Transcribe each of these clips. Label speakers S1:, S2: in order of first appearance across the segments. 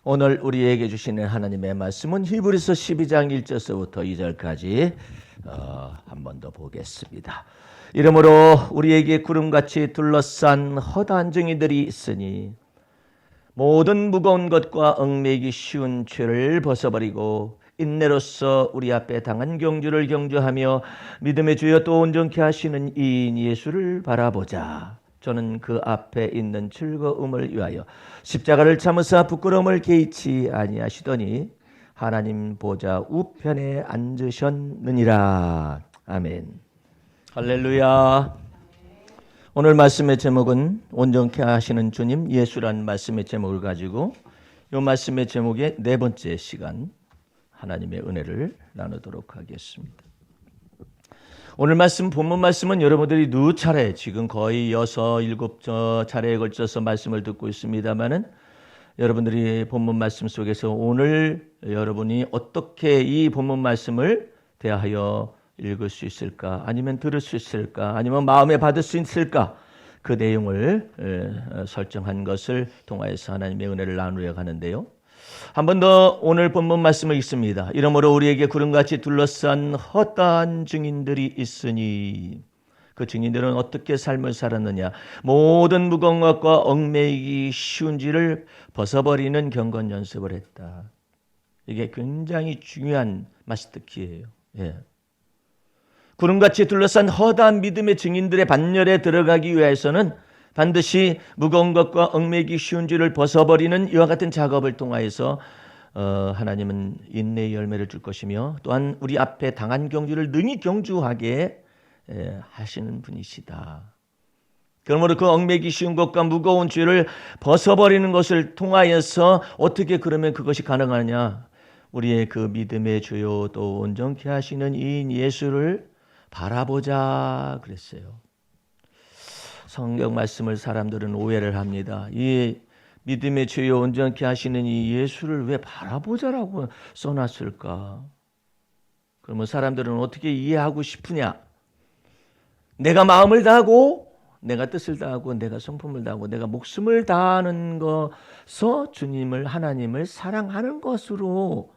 S1: 오늘 우리에게 주시는 하나님의 말씀은 히브리서 12장 1절서부터 2절까지 한 번 더 보겠습니다. 이러므로 우리에게 구름같이 둘러싼 허다한 증인들이 있으니 모든 무거운 것과 얽매이기 쉬운 죄를 벗어버리고 인내로써 우리 앞에 당한 경주를 경주하며 믿음의 주여 또 온전케 하시는 이인 예수를 바라보자. 저는 그 앞에 있는 즐거움을 위하여 십자가를 참으사 부끄러움을 개의치 아니하시더니 하나님 보좌 우편에 앉으셨느니라. 아멘. 할렐루야. 오늘 말씀의 제목은 온전케 하시는 주님 예수라는 말씀의 제목을 가지고 이 말씀의 제목의 네 번째 시간 하나님의 은혜를 나누도록 하겠습니다. 오늘 말씀 본문 말씀은 여러분들이 누차례 지금 거의 6, 7차례에 걸쳐서 말씀을 듣고 있습니다마는 여러분들이 본문 말씀 속에서 오늘 여러분이 어떻게 이 본문 말씀을 대하여 읽을 수 있을까, 아니면 들을 수 있을까, 아니면 마음에 받을 수 있을까, 그 내용을 설정한 것을 통하여서 하나님의 은혜를 나누려 하는데요. 한 번 더 오늘 본문 말씀을 읽습니다. 이러므로 우리에게 구름같이 둘러싼 헛다한 증인들이 있으니 그 증인들은 어떻게 삶을 살았느냐, 모든 무거운 것과 얽매이기 쉬운지를 벗어버리는 경건 연습을 했다. 이게 굉장히 중요한 마스터키예요. 구름같이 둘러싼 허다한 믿음의 증인들의 반열에 들어가기 위해서는 반드시 무거운 것과 얽매이기 쉬운 줄을 벗어버리는 이와 같은 작업을 통하여서 하나님은 인내의 열매를 줄 것이며 또한 우리 앞에 당한 경주를 능히 경주하게 하시는 분이시다. 그러므로 그 얽매이기 쉬운 것과 무거운 죄를 벗어버리는 것을 통하여서 어떻게 그러면 그것이 가능하냐? 우리의 그 믿음의 주요 또 온전케 하시는 이인 예수를 바라보자 그랬어요. 성경 말씀을 사람들은 오해를 합니다. 이 믿음의 주여 온전케 하시는 이 예수를 왜 바라보자라고 써놨을까? 그러면 사람들은 어떻게 이해하고 싶으냐? 내가 마음을 다하고 내가 뜻을 다하고 내가 성품을 다하고 내가 목숨을 다하는 것서 주님을 하나님을 사랑하는 것으로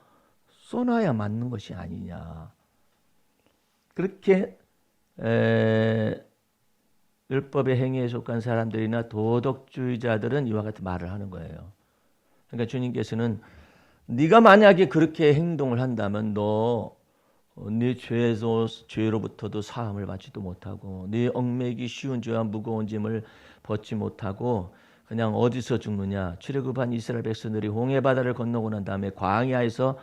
S1: 써놔야 맞는 것이 아니냐. 그렇게 율법의 행위에 속한 사람들이나 도덕주의자들은 이와 같은 말을 하는 거예요. 그러니까 주님께서는 네가 만약에 그렇게 행동을 한다면 네 죄로부터도 사함을 받지도 못하고 네 얽매이기 쉬운 죄와 무거운 짐을 벗지 못하고 그냥 어디서 죽느냐. 출애굽한 이스라엘 백성들이 홍해 바다를 건너고 난 다음에 광야에서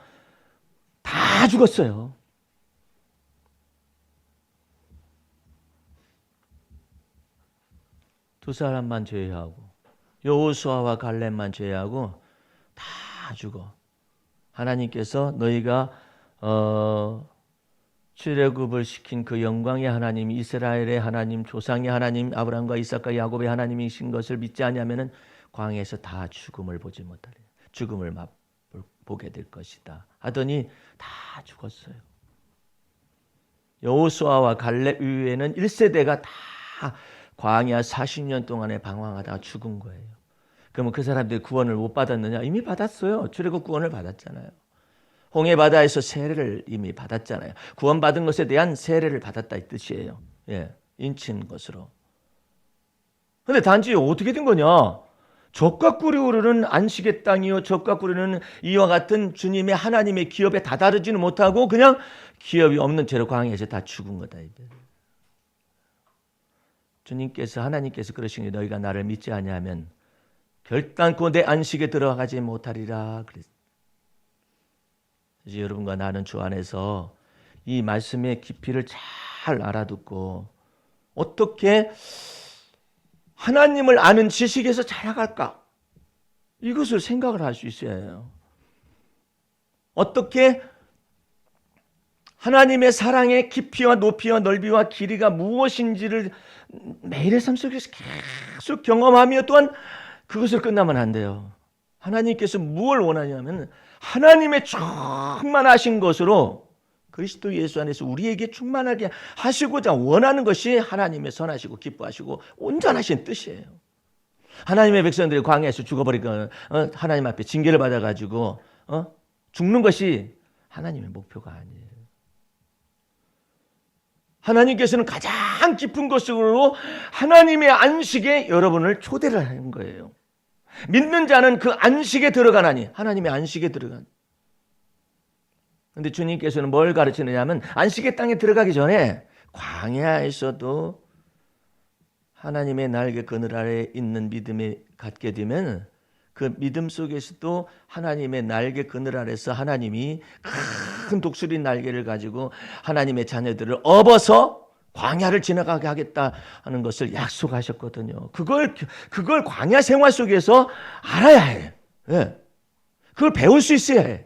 S1: 다 죽었어요. 두 사람만 제외하고 여호수아와 갈렙만 제외하고 다 죽어. 하나님께서 너희가 출애굽을 시킨 그 영광의 하나님, 이스라엘의 하나님, 조상의 하나님, 아브라함과 이삭과 야곱의 하나님이신 것을 믿지 않으면은 광야에서 다 죽음을 보지 못하리. 죽음을 보게 될 것이다. 하더니 다 죽었어요. 여호수아와 갈렙 이후에는 1세대가 다 광야 40년 동안에 방황하다가 죽은 거예요. 그러면 그 사람들이 구원을 못 받았느냐? 이미 받았어요. 출애굽 구원을 받았잖아요. 홍해 바다에서 세례를 이미 받았잖아요. 구원받은 것에 대한 세례를 받았다 이 뜻이에요. 인친 것으로. 근데 단지 어떻게 된 거냐? 젖과 꿀이 흐르는 안식의 땅이요 젖과 꿀이 흐르는 이와 같은 주님의 하나님의 기업에 다다르지는 못하고 그냥 기업이 없는 채로 광야에서 다 죽은 거다. 하나님께서 그러시니 너희가 나를 믿지 아니하면 결단코 내 안식에 들어가지 못하리라 그랬어요. 이제 여러분과 나는 주 안에서 이 말씀의 깊이를 잘 알아듣고 어떻게 하나님을 아는 지식에서 자라갈까? 이것을 생각을 할 수 있어야 해요. 어떻게 하나님의 사랑의 깊이와 높이와 넓이와 길이가 무엇인지를 매일의 삶 속에서 계속 경험하며 또한 그것을 끝나면 안 돼요. 하나님께서 무엇을 원하냐면 하나님의 충만하신 것으로 그리스도 예수 안에서 우리에게 충만하게 하시고자 원하는 것이 하나님의 선하시고 기뻐하시고 온전하신 뜻이에요. 하나님의 백성들이 광야에서 죽어버리거나 하나님 앞에 징계를 받아가지고 죽는 것이 하나님의 목표가 아니에요. 하나님께서는 가장 깊은 곳으로 하나님의 안식에 여러분을 초대를 하는 거예요. 믿는 자는 그 안식에 들어가나니, 하나님의 안식에 들어가니. 그런데 주님께서는 뭘 가르치느냐면 안식의 땅에 들어가기 전에 광야에서도 하나님의 날개 그늘 아래 있는 믿음이 갖게 되면 그 믿음 속에서도 하나님의 날개 그늘 아래서 하나님이 큰 독수리 날개를 가지고 하나님의 자녀들을 업어서 광야를 지나가게 하겠다 하는 것을 약속하셨거든요. 그걸 광야 생활 속에서 알아야 해. 예. 그걸 배울 수 있어야 해.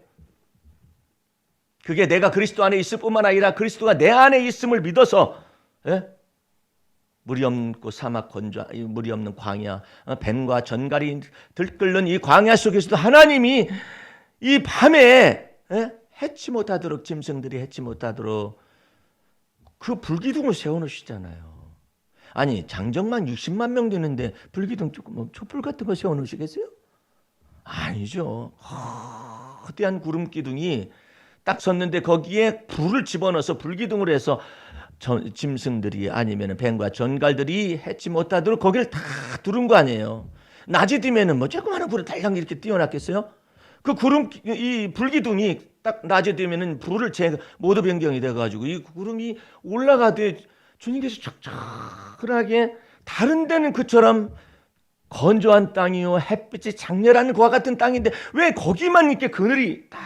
S1: 그게 내가 그리스도 안에 있을 뿐만 아니라 그리스도가 내 안에 있음을 믿어서, 예? 물이 없고 사막 건조, 물이 없는 광야, 뱀과 전갈이 들끓는 이 광야 속에서도 하나님이 이 밤에 해치 못하도록, 짐승들이 해치 못하도록 그 불기둥을 세워놓으시잖아요. 아니 장정만 60만 명 되는데 불기둥 조금 촛불 같은 거 세워놓으시겠어요? 아니죠. 거대한 구름 기둥이 딱 섰는데 거기에 불을 집어넣어서 불기둥을 해서 짐승들이 아니면 뱀과 전갈들이 해치 못하도록 거기를 다 두른 거 아니에요. 낮이 되면은 뭐 조그마한 불을 달랑 이렇게 띄워놨겠어요? 그 이 불기둥이 딱 낮에 되면은 불을 모두 변경이 돼가지고 이 구름이 올라가되 주님께서 촉촉하게 다른 데는 그처럼 건조한 땅이요 햇빛이 장렬한 그와 같은 땅인데 왜 거기만 이렇게 그늘이 다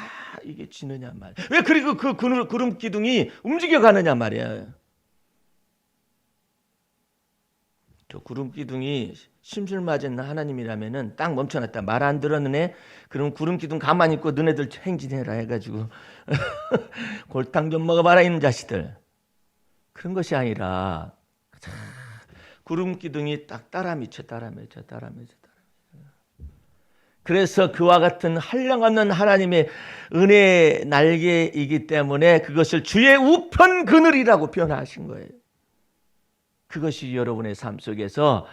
S1: 이게 지느냐 말이야. 왜 그리고 그 구름 기둥이 움직여 가느냐 말이야. 저 구름 기둥이 심술 맞은 하나님이라면은 딱 멈춰놨다. 말 안 들었는 애, 그럼 구름 기둥 가만히 있고 너네들 행진해라 해가지고 골탕 좀 먹어봐라 이놈 자식들. 그런 것이 아니라 구름 기둥이 딱 따라 미쳐. 그래서 그와 같은 한량없는 하나님의 은혜의 날개이기 때문에 그것을 주의 우편 그늘이라고 표현하신 거예요. 그것이 여러분의 삶 속에서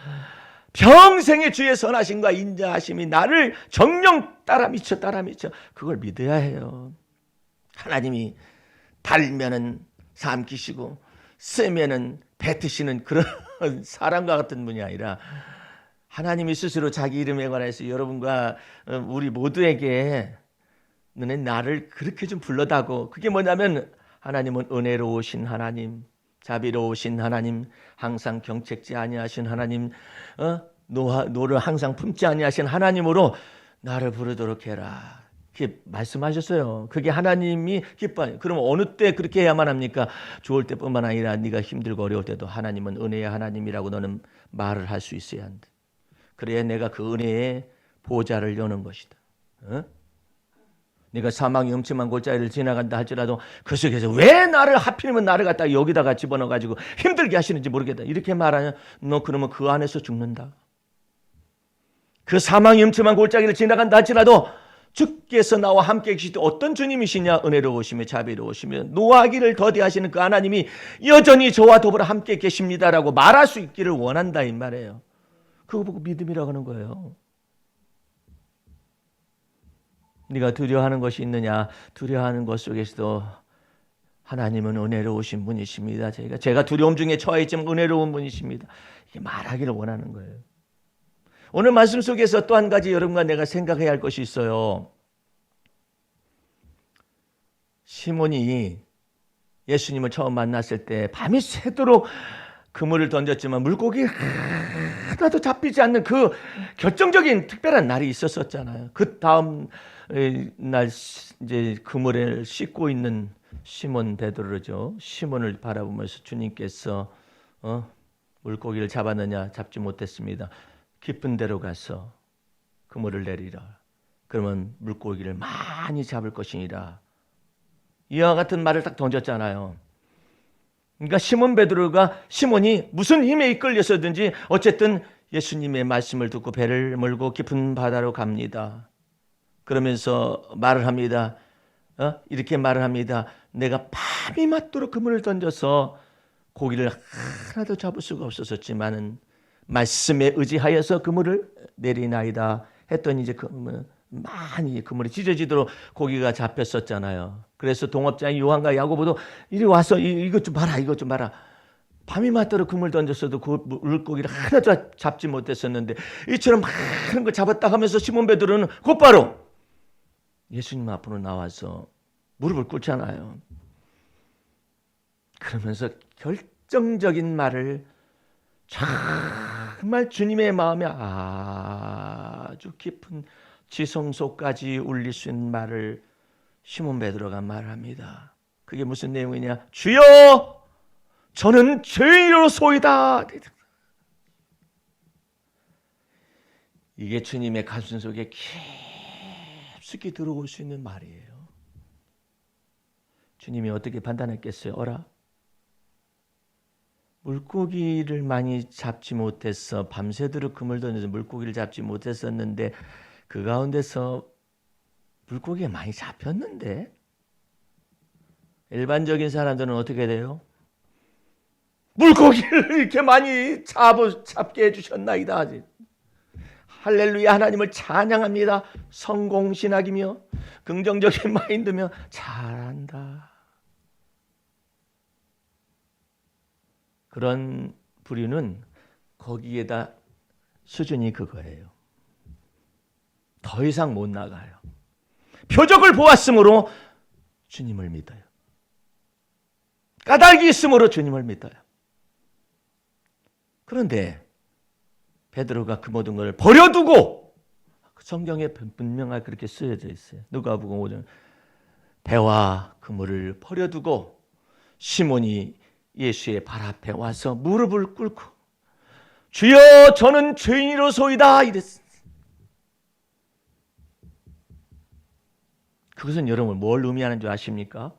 S1: 평생의 주의 선하심과 인자하심이 나를 정령 따라 미쳐 그걸 믿어야 해요. 하나님이 달면은 삼키시고 쓰면은 뱉으시는 그런 사람과 같은 분이 아니라 하나님이 스스로 자기 이름에 관해서 여러분과 우리 모두에게 너네 나를 그렇게 좀 불러다고. 그게 뭐냐면 하나님은 은혜로우신 하나님, 자비로우신 하나님, 항상 경책지 아니하신 하나님, 노를 항상 품지 아니하신 하나님으로 나를 부르도록 해라. 그렇게 말씀하셨어요. 그게 하나님이 기뻐요. 그럼 어느 때 그렇게 해야만 합니까? 좋을 때뿐만 아니라 네가 힘들고 어려울 때도 하나님은 은혜의 하나님이라고 너는 말을 할 수 있어야 한다. 그래야 내가 그 은혜의 보좌를 여는 것이다. 네가 사망의 음침한 골짜기를 지나간다 할지라도 그 속에서 왜 나를 하필이면 나를 갖다 여기다가 집어넣어가지고 힘들게 하시는지 모르겠다. 이렇게 말하면 너 그러면 그 안에서 죽는다. 그 사망의 음침한 골짜기를 지나간다 할지라도 주께서 나와 함께 계실 때 어떤 주님이시냐? 은혜로우시며 자비로우시며 노하기를 더디하시는 그 하나님이 여전히 저와 더불어 함께 계십니다라고 말할 수 있기를 원한다 이 말이에요. 그거 보고 믿음이라고 하는 거예요. 네가 두려워하는 것이 있느냐? 두려워하는 것 속에서도 하나님은 은혜로우신 분이십니다. 제가 두려움 중에 처해 있지만 은혜로운 분이십니다. 이게 말하기를 원하는 거예요. 오늘 말씀 속에서 또 한 가지 여러분과 내가 생각해야 할 것이 있어요. 시몬이 예수님을 처음 만났을 때 밤이 새도록 그물을 던졌지만 물고기 하나도 잡히지 않는 그 결정적인 특별한 날이 있었잖아요. 그 다음 날 이제 그물을 씻고 있는 시몬 베드로죠. 시몬을 바라보면서 주님께서 물고기를 잡았느냐? 잡지 못했습니다. 깊은 데로 가서 그물을 내리라. 그러면 물고기를 많이 잡을 것이니라. 이와 같은 말을 딱 던졌잖아요. 그러니까 시몬이 무슨 힘에 이끌려서든지 어쨌든 예수님의 말씀을 듣고 배를 몰고 깊은 바다로 갑니다. 그러면서 말을 합니다. 이렇게 말을 합니다. 내가 밤이 맞도록 그물을 던져서 고기를 하나도 잡을 수가 없었지만은 말씀에 의지하여서 그물을 내리나이다 했더니 이제 많이 그물이 찢어지도록 고기가 잡혔었잖아요. 그래서 동업자인 요한과 야고보도 이리 와서 이것 좀 봐라, 이것 좀 봐라. 밤이 맞도록 그물 던졌어도 그 물고기를 하나도 잡지 못했었는데 이처럼 많은 걸 잡았다 하면서 시몬 베드로는 곧바로 예수님 앞으로 나와서 무릎을 꿇잖아요. 그러면서 결정적인 말을 정말 주님의 마음에 아주 깊은 지성소까지 울릴 수 있는 말을 시몬 베드로가 말합니다. 그게 무슨 내용이냐? 주여, 저는 죄인으로소이다. 이게 주님의 가슴 속에 깊숙이 들어올 수 있는 말이에요. 주님이 어떻게 판단했겠어요? 어라? 물고기를 많이 잡지 못해서 밤새도록 그물 던져서 물고기를 잡지 못했었는데 그 가운데서 물고기가 많이 잡혔는데 일반적인 사람들은 어떻게 돼요? 물고기를 이렇게 많이 잡게 해주셨나이다. 할렐루야, 하나님을 찬양합니다. 성공신학이며 긍정적인 마인드며 잘한다. 그런 부류는 거기에다 수준이 그거예요. 더 이상 못 나가요. 표적을 보았으므로 주님을 믿어요. 까닭이 있으므로 주님을 믿어요. 그런데 베드로가 그 모든 걸 버려두고, 성경에 분명하게 그렇게 쓰여져 있어요. 누가복음 5장, 배와 그물을 버려두고 시몬이 예수의 발 앞에 와서 무릎을 꿇고 주여, 저는 죄인이로소이다 이랬어요. 그것은 여러분 뭘 의미하는 줄 아십니까?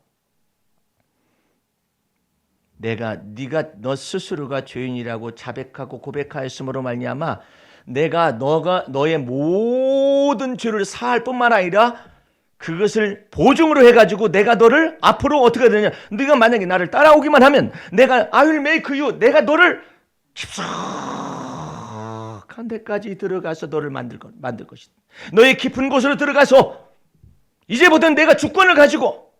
S1: 네가 너 스스로가 죄인이라고 자백하고 고백하였으므로 말미암아 내가 너의 모든 죄를 사할 뿐만 아니라 그것을 보증으로 해가지고 내가 너를 앞으로 어떻게 되냐, 네가 만약에 나를 따라오기만 하면 내가 I will make you, 내가 너를 깊숙한 데까지 들어가서 너를 만들 것이다. 너의 깊은 곳으로 들어가서 이제부터는 내가 주권을 가지고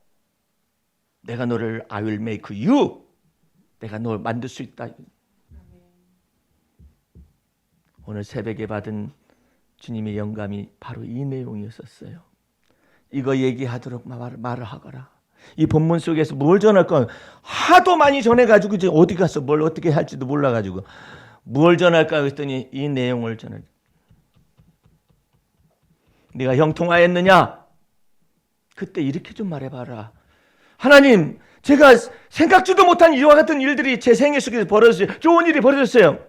S1: 내가 너를 I will make you, 내가 널 만들 수 있다. 오늘 새벽에 받은 주님의 영감이 바로 이 내용이었어요. 이거 얘기하도록 말을 하거라. 이 본문 속에서 뭘 전할까? 하도 많이 전해가지고 이제 어디 가서 뭘 어떻게 할지도 몰라가지고 뭘 전할까 했더니 이 내용을 전해. 네가 형통하였느냐? 그때 이렇게 좀 말해봐라. 하나님, 제가 생각지도 못한 이와 같은 일들이 제 생애 속에서 벌어졌어요. 좋은 일이 벌어졌어요.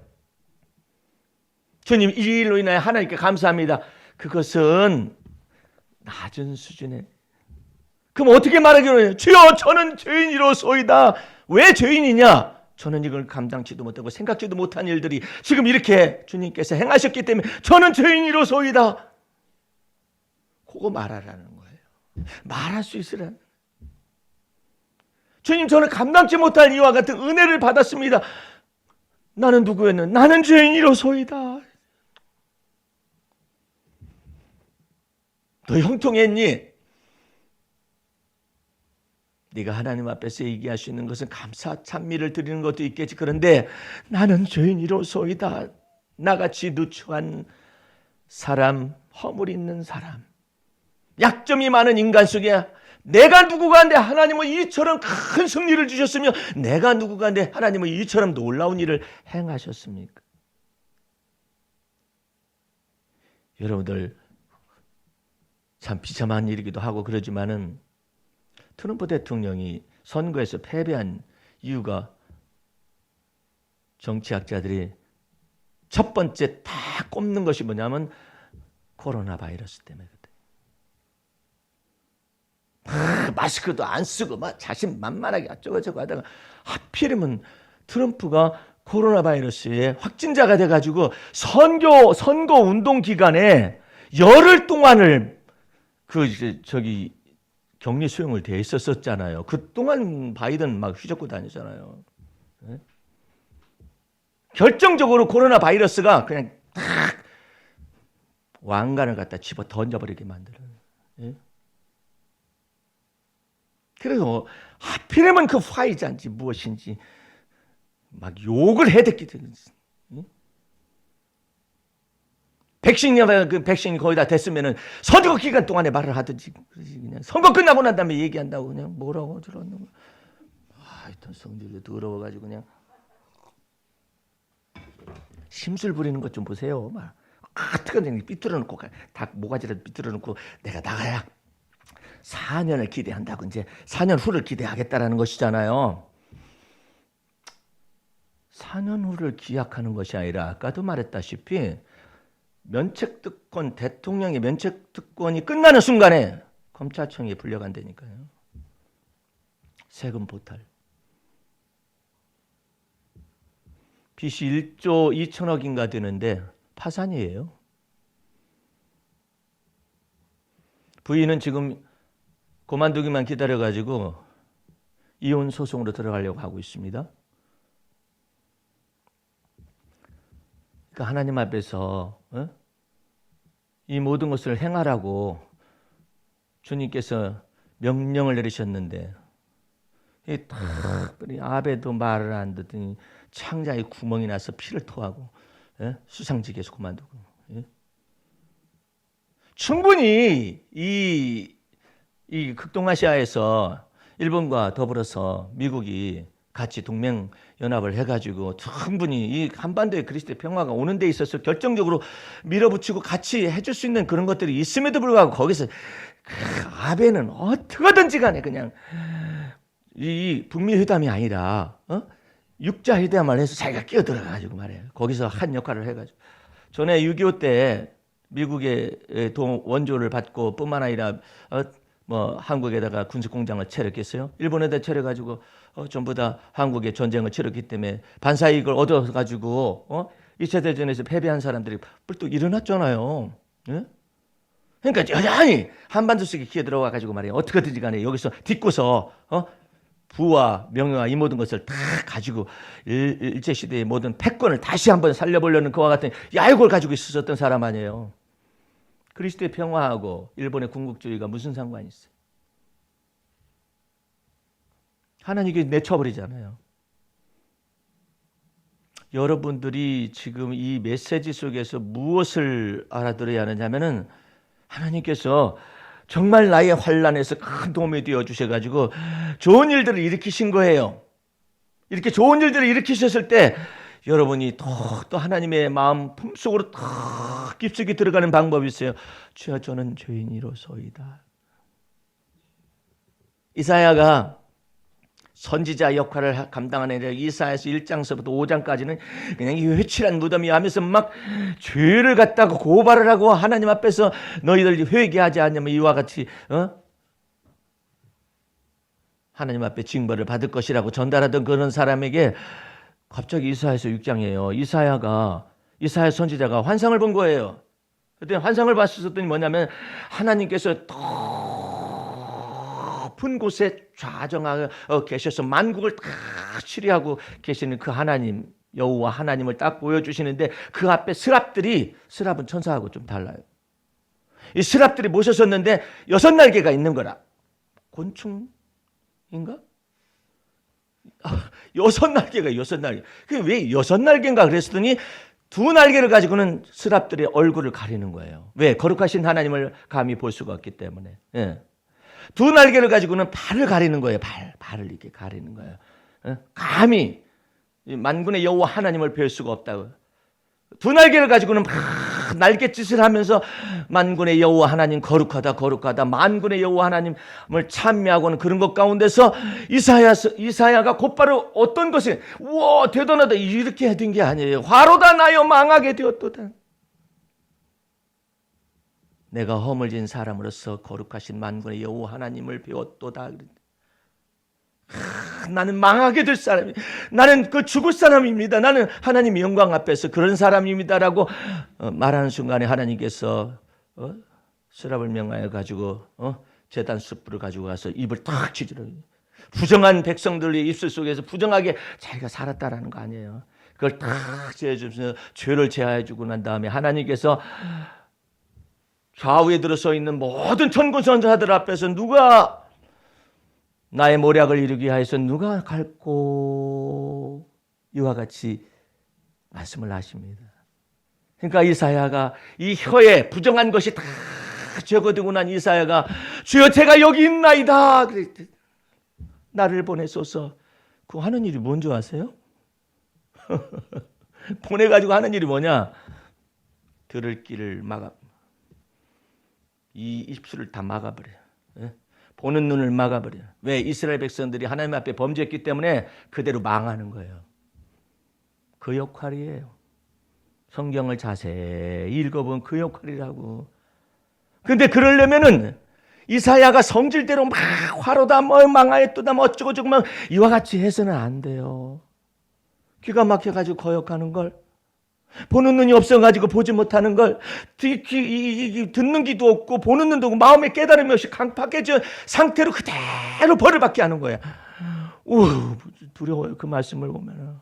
S1: 주님, 이 일로 인하여 하나님께 감사합니다. 그것은 낮은 수준에. 그럼 어떻게 말하기로 해요? 주여, 저는 죄인이로소이다. 왜 죄인이냐? 저는 이걸 감당치도 못하고 생각지도 못한 일들이 지금 이렇게 주님께서 행하셨기 때문에 저는 죄인이로소이다. 그거 말하라는 거예요. 말할 수 있으라. 주님, 저는 감당치 못할 이와 같은 은혜를 받았습니다. 나는 누구였는? 나는 죄인이로소이다. 너 형통했니? 네가 하나님 앞에서 얘기할 수 있는 것은 감사 찬미를 드리는 것도 있겠지. 그런데 나는 죄인이로소이다. 나같이 누추한 사람, 허물 있는 사람, 약점이 많은 인간 속에 내가 누구가인데 하나님은 이처럼 큰 승리를 주셨으며 내가 누구가인데 하나님은 이처럼 놀라운 일을 행하셨습니까? 여러분들 참 비참한 일이기도 하고 그러지만은 트럼프 대통령이 선거에서 패배한 이유가 정치학자들이 첫 번째 다 꼽는 것이 뭐냐면 코로나 바이러스 때문에. 마스크도 안 쓰고 막 자신만만하게 어쩌고저쩌고 하다가 하필이면 트럼프가 코로나 바이러스에 확진자가 돼가지고 선거 운동 기간에 열흘 동안을 격리 수용을 돼 있었잖아요. 그동안 바이든 막 휘젓고 다니잖아요. 결정적으로 코로나 바이러스가 그냥 딱 왕관을 갖다 집어 던져버리게 만들어요. 예? 그래서 하필이면 그 화이자인지 무엇인지 막 욕을 해댔기 때문에 백신이 거의 다 됐으면은 선거 기간 동안에 말을 하든지 그냥 선거 끝나고 난 다음에 얘기한다고 그냥 뭐라고 어쩌라는 거. 하여튼 성질도 더러워가지고 그냥 심술 부리는 것 좀 보세요. 막 뜨거운 삐뚤어 놓고 닭 모가지를 삐뚤어 놓고 내가 나가야 4년을 기대한다고 이제 4년 후를 기대하겠다라는 것이잖아요. 4년 후를 기약하는 것이 아니라 아까도 말했다시피 면책특권, 대통령의 면책특권이 끝나는 순간에 검찰청에 불려간다니까요. 세금 보탈. 빚이 1조 2천억인가 되는데 파산이에요. 부인은 지금 그만두기만 기다려가지고 이혼 소송으로 들어가려고 하고 있습니다. 그러니까 하나님 앞에서 이 모든 것을 행하라고 주님께서 명령을 내리셨는데 아베도 말을 안 듣더니 창자에 구멍이 나서 피를 토하고 수상직에서 그만두고 충분히 이 극동아시아에서 일본과 더불어서 미국이 같이 동맹 연합을 해가지고 충분히 이 한반도의 그리스도의 평화가 오는 데 있어서 결정적으로 밀어붙이고 같이 해줄 수 있는 그런 것들이 있음에도 불구하고 거기서 아베는 어떻게든지 간에 그냥 이 북미 회담이 아니라 육자 회담을 해서 자기가 끼어들어가지고 말해요. 거기서 한 역할을 해가지고 전에 6.25 때 미국의 원조를 받고 뿐만 아니라 뭐 한국에다가 군수공장을 차렸겠어요? 일본에다 차려가지고 전부 다 한국의 전쟁을 치렀기 때문에 반사이익을 얻어가지고 2차 대전에서 패배한 사람들이 뿔뚝 일어났잖아요. 예? 그러니까 여전히 한반도 속에 기어 들어와가지고 말이에요. 어떻게든지 간에 여기서 딛고서 부와 명예와 이 모든 것을 다 가지고 일제시대의 모든 패권을 다시 한번 살려보려는 그와 같은 야욕을 가지고 있었던 사람 아니에요. 그리스도의 평화하고 일본의 군국주의가 무슨 상관이 있어요? 하나님께 내쳐버리잖아요. 여러분들이 지금 이 메시지 속에서 무엇을 알아들어야 하느냐면은 하나님께서 정말 나의 환난에서 큰 도움이 되어 주셔가지고 좋은 일들을 일으키신 거예요. 이렇게 좋은 일들을 일으키셨을 때 여러분이 또 하나님의 마음 품속으로 더 깊숙이 들어가는 방법이 있어요. 주여 저는 죄인이로소이다. 이사야가 선지자 역할을 감당하는 이사야서 1장서부터 5장까지는 그냥 이 회칠한 무덤이 하면서 막 죄를 갖다가 고발을 하고 하나님 앞에서 너희들 회개하지 않으면 이와 같이 하나님 앞에 징벌을 받을 것이라고 전달하던 그런 사람에게 갑자기 이사야서 6장이에요. 이사야 선지자가 환상을 본 거예요. 그때 환상을 봤었더니 뭐냐면 하나님께서 높은 곳에 좌정하고 계셔서 만국을 다 치리하고 계시는 그 하나님 여호와 하나님을 딱 보여주시는데 그 앞에 스랍은 천사하고 좀 달라요. 이 스랍들이 모셔졌는데 6날개가 있는 거라. 곤충인가? 6날개가 6날개. 그게 왜 6날개인가 그랬더니 2날개를 가지고는 스랍들의 얼굴을 가리는 거예요. 왜? 거룩하신 하나님을 감히 볼 수가 없기 때문에. 예. 2날개를 가지고는 발을 가리는 거예요. 발을 이렇게 가리는 거예요. 감히 만군의 여호와 하나님을 뵐 수가 없다고. 2날개를 가지고는 막 날갯짓을 하면서 만군의 여호와 하나님 거룩하다 만군의 여호와 하나님을 찬미하고는 그런 것 가운데서 이사야가 곧바로 어떤 것이 우와 대단하다 이렇게 해둔 게 아니에요. 화로다 나여 망하게 되었도다. 내가 허물진 사람으로서 거룩하신 만군의 여호와 하나님을 배웠도다. 나는 망하게 될 사람이, 나는 그 죽을 사람입니다. 나는 하나님의 영광 앞에서 그런 사람입니다라고 말하는 순간에 하나님께서 스랍을 명하여 가지고 제단 숯불을 가지고 가서 입을 탁 찢으러 부정한 백성들의 입술 속에서 부정하게 자기가 살았다라는 거 아니에요. 그걸 다 제해주면서 죄를 제하해주고 난 다음에 하나님께서 좌우에 들어서 있는 모든 천군 선사들 앞에서 누가 나의 모략을 이루기 위하여서 누가 갈고 이와 같이 말씀을 하십니다. 그러니까 이사야가 이 혀에 부정한 것이 다 적어두고 난 이사야가 주여 제가 여기 있나이다 그랬더니 나를 보내소서. 그 하는 일이 뭔지 아세요? 보내가지고 하는 일이 뭐냐? 들을 길을 막아, 이 입술을 다 막아버려요. 보는 눈을 막아버려요. 왜? 이스라엘 백성들이 하나님 앞에 범죄했기 때문에 그대로 망하는 거예요. 그 역할이에요. 성경을 자세히 읽어보면 그 역할이라고. 근데 그러려면은 이사야가 성질대로 막 화로다 뭐 망하였도다 뭐 어쩌고 저쩌고 막 이와 같이 해서는 안 돼요. 귀가 막혀가지고 거역하는 걸, 보는 눈이 없어가지고 보지 못하는 걸, 듣는 귀도 없고 보는 눈도 없고 마음의 깨달음이 없이 강팍해진 상태로 그대로 벌을 받게 하는 거야. 두려워요. 그 말씀을 보면.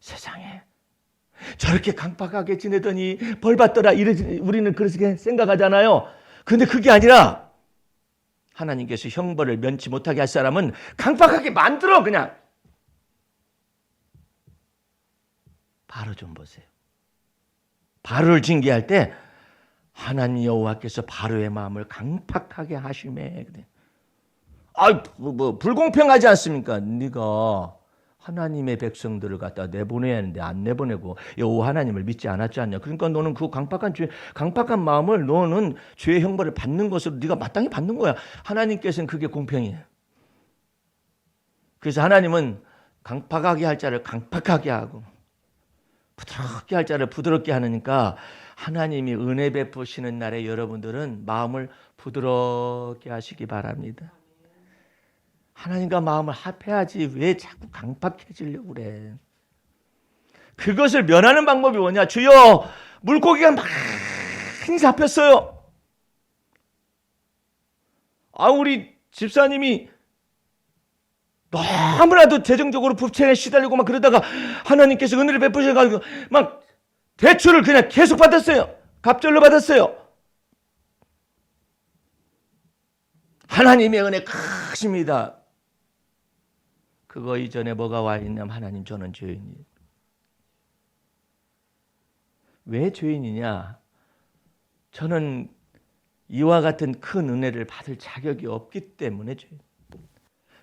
S1: 세상에 저렇게 강팍하게 지내더니 벌 받더라 우리는 그렇게 생각하잖아요. 근데 그게 아니라 하나님께서 형벌을 면치 못하게 할 사람은 강팍하게 만들어. 그냥 바로 좀 보세요. 바로를 징계할 때 하나님 여호와께서 바로의 마음을 강팍하게 하시매. 뭐 불공평하지 않습니까? 네가 하나님의 백성들을 갖다 내보내야 하는데 안 내보내고 여호와 하나님을 믿지 않았지 않냐. 그러니까 너는 그 강팍한 마음을 너는 죄의 형벌을 받는 것으로 네가 마땅히 받는 거야. 하나님께서는 그게 공평이에요. 그래서 하나님은 강팍하게 할 자를 강팍하게 하고 부드럽게 할 자를 부드럽게 하니까 하나님이 은혜 베푸시는 날에 여러분들은 마음을 부드럽게 하시기 바랍니다. 하나님과 마음을 합해야지 왜 자꾸 강팍해지려고 그래. 그것을 면하는 방법이 뭐냐? 주여 물고기가 많이 잡혔어요. 우리 집사님이 너무나도 재정적으로 부채에 시달리고 막 그러다가 하나님께서 은혜를 베푸셔가지고 막 대출을 그냥 계속 받았어요. 갑절로 받았어요. 하나님의 은혜 크십니다. 그거 이전에 뭐가 와 있냐면 하나님 저는 죄인이에요. 왜 죄인이냐? 저는 이와 같은 큰 은혜를 받을 자격이 없기 때문에 죄인.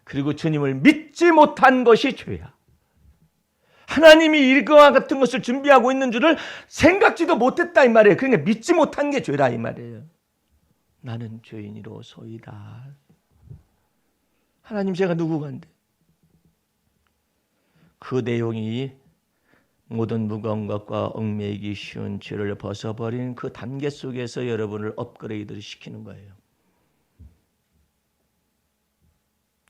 S1: 그리고 주님을 믿지 못한 것이 죄야. 하나님이 이와 같은 것을 준비하고 있는 줄을 생각지도 못했다 이 말이에요. 그러니까 믿지 못한 게 죄라 이 말이에요. 나는 죄인이로소이다. 하나님 제가 누구간데? 그 내용이 모든 무거운 것과 얽매이기 쉬운 죄를 벗어버린 그 단계 속에서 여러분을 업그레이드를 시키는 거예요.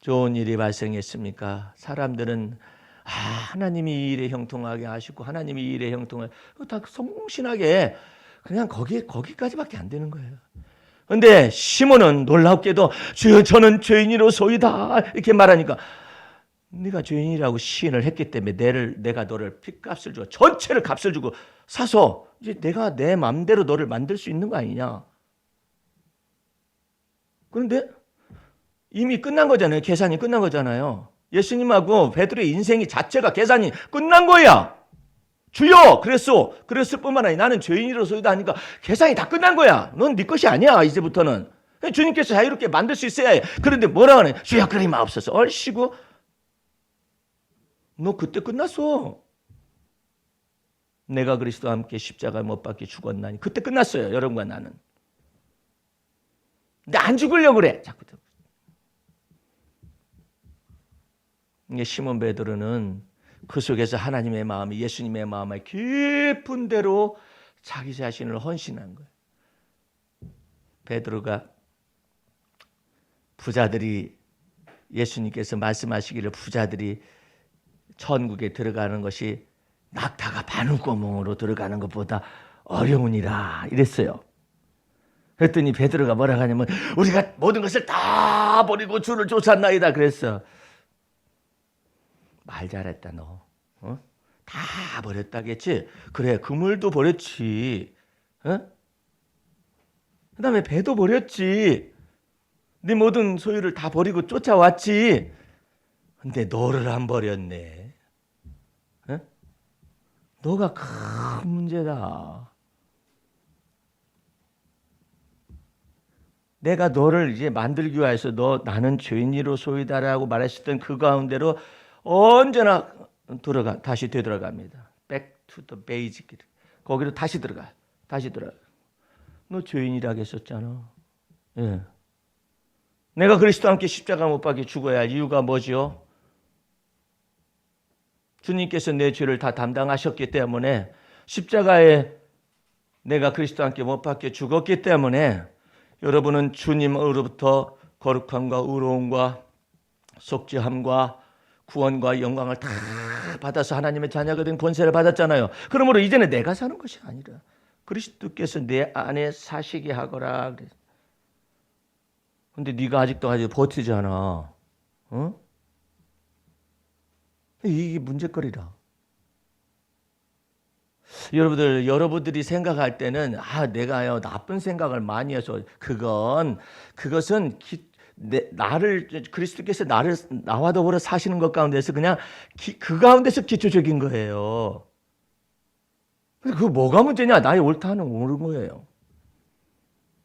S1: 좋은 일이 발생했습니까? 사람들은 하나님이 이 일에 형통하게 하시고 하나님이 이 일에 형통하게 다 성공신하게 그냥 거기까지밖에 안 되는 거예요. 그런데 시몬은 놀랍게도 주여 저는 죄인이로소이다 이렇게 말하니까 네가 죄인이라고 시인을 했기 때문에 내가 너를 핏값을 주고 전체를 값을 주고 사서 이제 내가 내 마음대로 너를 만들 수 있는 거 아니냐. 그런데 이미 끝난 거잖아요. 계산이 끝난 거잖아요. 예수님하고 베드로의 인생이 자체가 계산이 끝난 거야. 주여 그랬을 뿐만 아니라 나는 죄인이로소이다 하니까 계산이 다 끝난 거야. 넌 네 것이 아니야 이제부터는. 주님께서 자유롭게 만들 수 있어야 해. 그런데 뭐라 하네? 주여 그러니 마옵소서. 얼씨구 너 그때 끝났어. 내가 그리스도와 함께 십자가에 못 박혀 죽었나니 그때 끝났어요. 여러분과 나는. 근데 안 죽으려고 그래. 자꾸. 시몬 베드로는 그 속에서 하나님의 마음이 예수님의 마음에 깊은 대로 자기 자신을 헌신한 거예요. 베드로가 부자들이 예수님께서 말씀하시기를 부자들이 천국에 들어가는 것이 낙타가 바늘구멍으로 들어가는 것보다 어려우니라 이랬어요. 그랬더니 베드로가 뭐라고 하냐면 우리가 모든 것을 다 버리고 주를 쫓았나이다 그랬어. 말 잘했다 너. 다 버렸다겠지. 그래, 그물도 버렸지. 어? 그다음에 배도 버렸지. 네 모든 소유를 다 버리고 쫓아왔지. 근데 너를 안 버렸네. 어? 너가 큰 문제다. 내가 너를 이제 만들기 위해서 나는 죄인이로 소이다라고 말했었던 그 가운데로 언제나 다시 되돌아갑니다. Back to the basic. 거기로 다시 들어가. 너 죄인이라고 했었잖아. 예. 내가 그리스도와 함께 십자가 못 박혀 죽어야 할 이유가 뭐죠? 주님께서 내 죄를 다 담당하셨기 때문에 십자가에 내가 그리스도와 함께 못 박혀 죽었기 때문에 여러분은 주님으로부터 거룩함과 의로움과 속죄함과 구원과 영광을 다 받아서 하나님의 자녀가 된 권세를 받았잖아요. 그러므로 이제는 내가 사는 것이 아니라 그리스도께서 내 안에 사시게 하거라. 근데 네가 아직도 버티잖아. 어? 이게 문제거리라. 여러분들이 생각할 때는 내가요 나쁜 생각을 많이 해서 그것은 그리스도께서 나와 더불어 사시는 것 가운데서 그냥 그 가운데서 기초적인 거예요. 근데 그거 뭐가 문제냐? 나의 옳다는 옳은 거예요.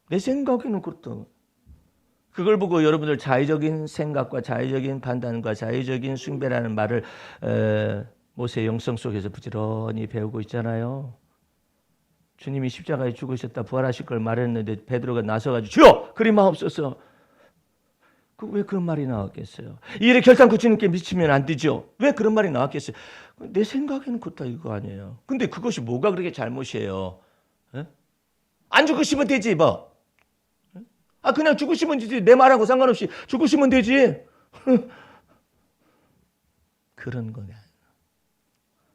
S1: 내 생각에는 그렇다. 그걸 보고 여러분들 자의적인 생각과 자의적인 판단과 자의적인 숭배라는 말을 모세의 영성 속에서 부지런히 배우고 있잖아요. 주님이 십자가에 죽으셨다 부활하실 걸 말했는데 베드로가 나서가지고 주여 그리 마옵소서. 왜 그런 말이 나왔겠어요? 이 일에 결단코 주님께 미치면 안 되죠. 왜 그런 말이 나왔겠어요? 내 생각에는 그렇다 이거 아니에요. 근데 그것이 뭐가 그렇게 잘못이에요? 에? 안 죽으시면 되지 뭐. 그냥 죽으시면 되지. 내 말하고 상관없이 죽으시면 되지. 그런 거냐.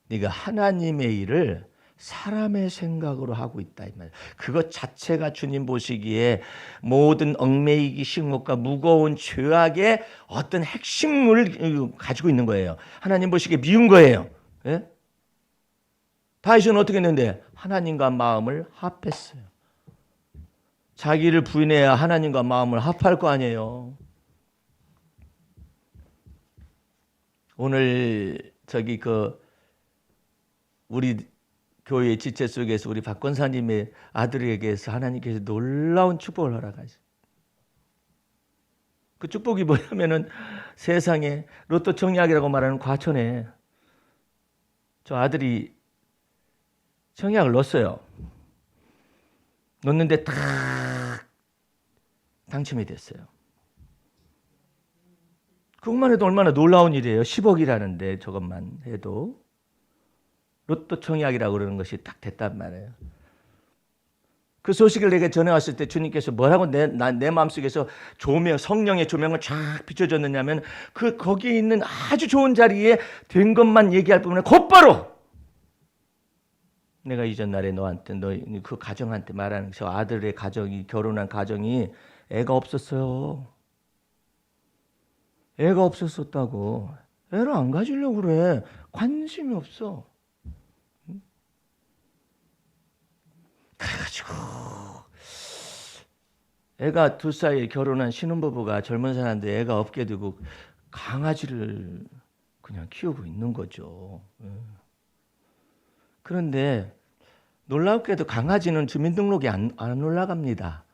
S1: 네가 하나님의 일을 사람의 생각으로 하고 있다 이 말이야. 그것 자체가 주님 보시기에 모든 얽매이기 식목과 무거운 죄악의 어떤 핵심을 가지고 있는 거예요. 하나님 보시기에 미운 거예요. 예? 다윗은 어떻게 했는데 하나님과 마음을 합했어요. 자기를 부인해야 하나님과 마음을 합할 거 아니에요. 오늘 우리 교회의 지체 속에서 우리 박 권사님의 아들에게서 하나님께서 놀라운 축복을 허락하시죠. 그 축복이 뭐냐면은 세상에 로또 청약이라고 말하는 과천에 저 아들이 청약을 넣었어요. 넣었는데 딱 당첨이 됐어요. 그것만 해도 얼마나 놀라운 일이에요. 10억이라는데 저것만 해도. 로또 청약이라고 그러는 것이 딱 됐단 말이에요. 그 소식을 내게 전해왔을 때 주님께서 뭐라고 내 마음속에서 성령의 조명을 쫙 비춰줬느냐면 거기에 있는 아주 좋은 자리에 된 것만 얘기할 뿐만 아니라 곧바로 내가 이전 날에 너한테 그 가정한테 말하는 저 아들의 가정이 결혼한 가정이 애가 없었어요. 애가 없었었다고. 애를 안 가지려고 그래. 관심이 없어. 그래가지고 애가 2살에 결혼한 신혼부부가 젊은 사람인데 애가 없게 두고 강아지를 그냥 키우고 있는 거죠. 그런데 놀랍게도 강아지는 주민등록이 안 올라갑니다.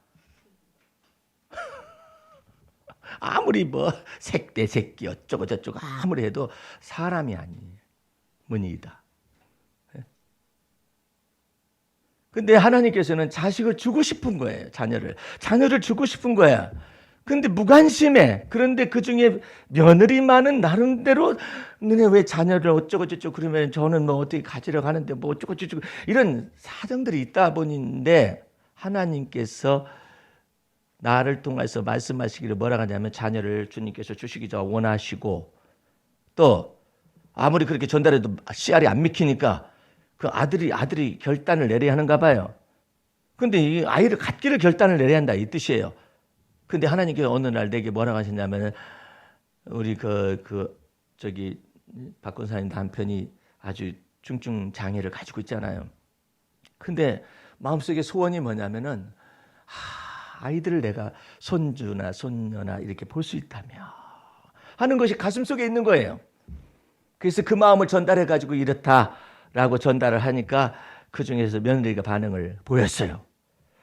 S1: 아무리 색대 새끼 어쩌고 저쩌고 아무리 해도 사람이 아니에요. 문이다. 근데 하나님께서는 자식을 주고 싶은 거예요. 자녀를 주고 싶은 거야. 근데 무관심해. 그런데 그중에 며느리 많은 나름대로 너네 왜 자녀를 어쩌고 저쩌고 그러면 저는 어떻게 가지러 가는데 어쩌고 저쩌고 이런 사정들이 있다 보니인데 하나님께서 나를 통해서 말씀하시기를 뭐라고 하냐면 자녀를 주님께서 주시기 원하시고 또 아무리 그렇게 전달해도 씨알이 안 믿기니까 그 아들이 결단을 내려야 하는가 봐요. 근데 이 아이를 갖기를 결단을 내려야 한다 이 뜻이에요. 근데 하나님께서 어느 날 내게 뭐라고 하셨냐면은 우리 박 권사님 남편이 아주 중증 장애를 가지고 있잖아요. 근데 마음속에 소원이 뭐냐면은 아이들을 내가 손주나 손녀나 이렇게 볼 수 있다며 하는 것이 가슴속에 있는 거예요. 그래서 그 마음을 전달해 가지고 이렇다라고 전달을 하니까 그중에서 며느리가 반응을 보였어요.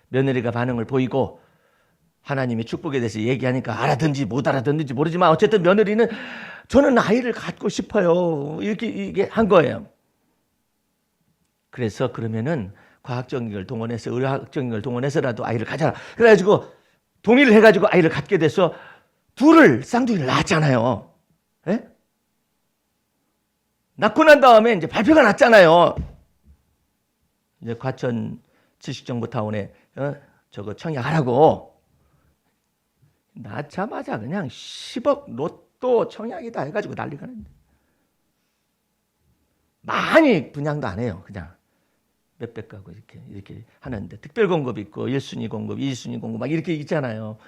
S1: 며느리가 반응을 보이고 하나님의 축복에 대해서 얘기하니까 알아듣는지 못 알아듣는지 모르지만 어쨌든 며느리는 저는 아이를 갖고 싶어요. 이게 한 거예요. 그래서 그러면은 과학적인 걸 동원해서 의학적인 걸 동원해서라도 아이를 가져라. 그래가지고 동의를 해가지고 아이를 갖게 돼서 둘을 쌍둥이를 낳았잖아요. 예? 낳고 난 다음에 이제 발표가 났잖아요. 이제 과천 지식정보타운에 저거 청약하라고. 낳자마자 그냥 10억 로또 청약이다 해가지고 난리가 났는데 많이 분양도 안 해요. 그냥 몇백 가구 이렇게 하는데 특별 공급 있고 1순위 공급, 2순위 공급 막 이렇게 있잖아요.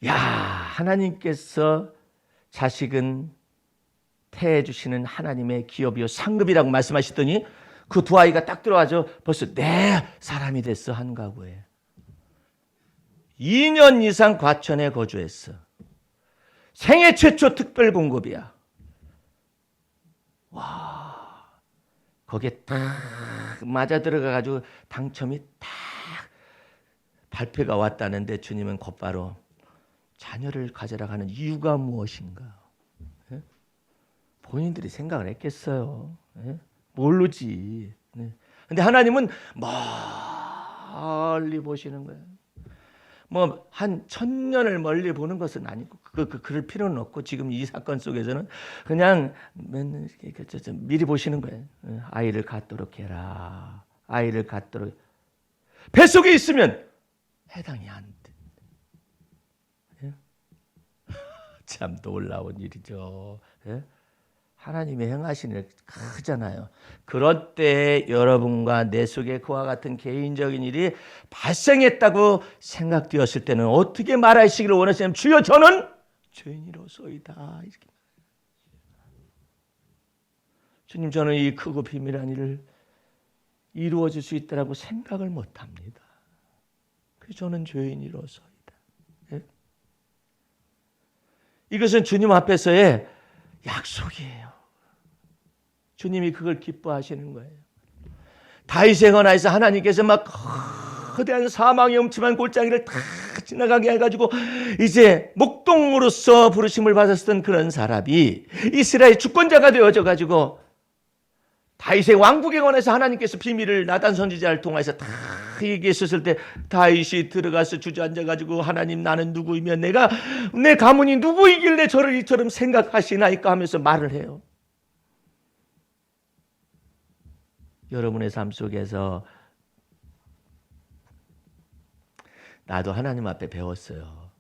S1: 야, 하나님께서 자식은 태해 주시는 하나님의 기업이요 상급이라고 말씀하시더니 그 두 아이가 딱 들어와서 벌써 내 사람이 됐어 한 가구에. 2년 이상 과천에 거주했어. 생애 최초 특별 공급이야. 와, 거기에 딱 맞아 들어가가지고 당첨이 딱 발표가 왔다는데 주님은 곧바로 자녀를 가져라 하는 이유가 무엇인가? 예? 본인들이 생각을 했겠어요. 예? 모르지. 네. 근데 하나님은 멀리 보시는 거예요. 뭐 한 1000년을 멀리 보는 것은 아니고 그럴 필요는 없고 지금 이 사건 속에서는 그냥 미리 보시는 거예요. 아이를 갖도록 해라. 아이를 갖도록. 뱃속에 있으면 해당이 안 돼. 예? 참 놀라운 일이죠. 예? 하나님의 행하신 일 크잖아요. 그럴 때 여러분과 내 속에 그와 같은 개인적인 일이 발생했다고 생각되었을 때는 어떻게 말하시기를 원하시냐면 주여 저는 죄인이로소이다. 이렇게. 주님 저는 이 크고 비밀한 일을 이루어질 수 있다라고 생각을 못합니다. 그래서 저는 죄인이로소이다. 예? 이것은 주님 앞에서의 약속이에요. 주님이 그걸 기뻐하시는 거예요. 다윗의 권하에서 하나님께서 막 거대한 사망의 음침한 골짜기를 다 지나가게 해가지고 이제 목동으로서 부르심을 받았던 그런 사람이 이스라엘 주권자가 되어져가지고 다윗의 왕국에 관해서 하나님께서 비밀을 나단 선지자를 통해서 다 얘기했었을 때 다윗이 들어가서 주저앉아가지고 하나님 나는 누구이며 내가 내 가문이 누구이길래 저를 이처럼 생각하시나이까 하면서 말을 해요. 여러분의 삶 속에서 나도 하나님 앞에 배웠어요.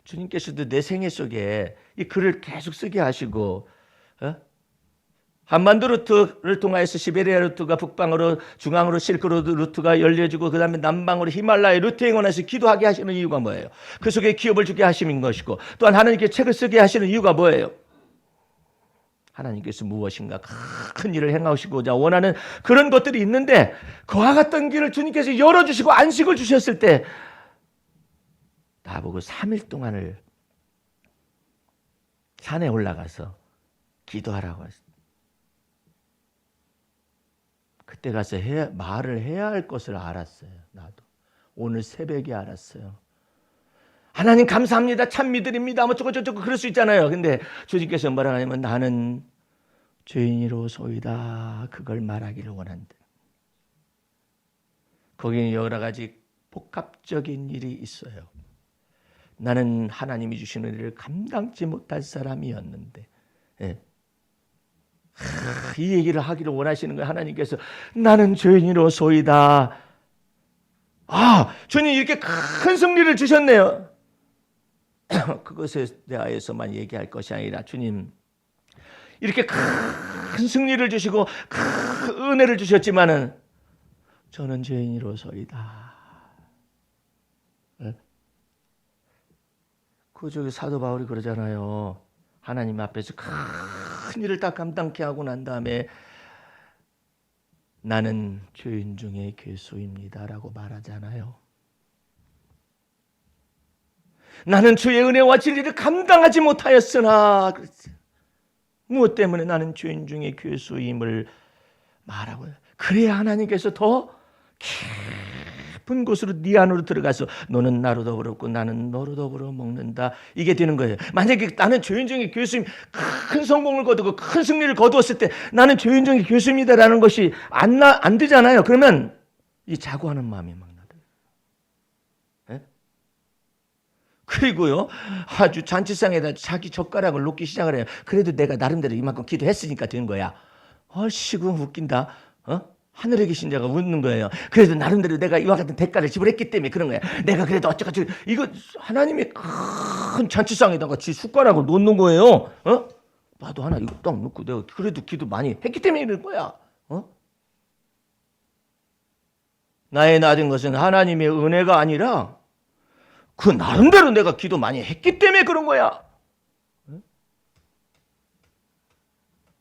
S1: 주님께서도 내 생애 속에 이 글을 계속 쓰게 하시고 한반도 루트를 통하여서 시베리아 루트가 북방으로 중앙으로 실크로드 루트가 열려지고 그 다음에 남방으로 히말라야 루트에 관해서 기도하게 하시는 이유가 뭐예요? 그 속에 기업을 주게 하시는 것이고 또한 하나님께 책을 쓰게 하시는 이유가 뭐예요? 하나님께서 무엇인가 큰 일을 행하시고자 원하는 그런 것들이 있는데 그와 같던 길을 주님께서 열어주시고 안식을 주셨을 때 나보고 3일 동안을 산에 올라가서 기도하라고 했어요. 그때 가서 말을 해야 할 것을 알았어요. 나도 오늘 새벽에 알았어요. 하나님 감사합니다. 참 믿으립니다. 뭐 저거 그럴 수 있잖아요. 근데 주님께서 뭐라 하냐면 나는 죄인이로소이다. 그걸 말하기를 원한다. 거기에 여러 가지 복합적인 일이 있어요. 나는 하나님이 주시는 일을 감당치 못할 사람이었는데 이 얘기를 하기를 원하시는 거예요. 하나님께서 나는 죄인이로소이다. 주님 이렇게 큰 승리를 주셨네요. 그것에 대하여서만 얘기할 것이 아니라 주님 이렇게 큰 승리를 주시고 큰 은혜를 주셨지만은 저는 죄인이로소이다. 그 저기 사도 바울이 그러잖아요. 하나님 앞에서 큰 일을 다 감당케 하고 난 다음에 나는 죄인 중에 괴수입니다라고 말하잖아요. 나는 주의 은혜와 진리를 감당하지 못하였으나, 무엇 때문에 나는 죄인 중에 괴수임을 말하고요. 그래야 하나님께서 더 깊은 곳으로 네 안으로 들어가서 너는 나로 더불었고 나는 너로 더불어 먹는다, 이게 되는 거예요. 만약에 나는 죄인 중에 괴수임, 큰 성공을 거두고 큰 승리를 거두었을 때 나는 죄인 중에 괴수입니다라는 것이 안 되잖아요. 그러면 이 자고하는 마음이 막 나요. 네? 그리고요, 아주 잔치상에다 자기 젓가락을 놓기 시작을 해요. 그래도 내가 나름대로 이만큼 기도했으니까 된 거야. 얼씨구 웃긴다. 하늘에 계신 자가 웃는 거예요. 그래도 나름대로 내가 이와 같은 대가를 지불했기 때문에 그런 거야. 내가 그래도 어쩌고저쩌고. 이거 하나님의 큰 잔치상에다가 지 숟가락을 놓는 거예요. 나도 하나 이거 딱 놓고 내가 그래도 기도 많이 했기 때문에 이런 거야. 나의 낮은 것은 하나님의 은혜가 아니라 그 나름대로 내가 기도 많이 했기 때문에 그런 거야.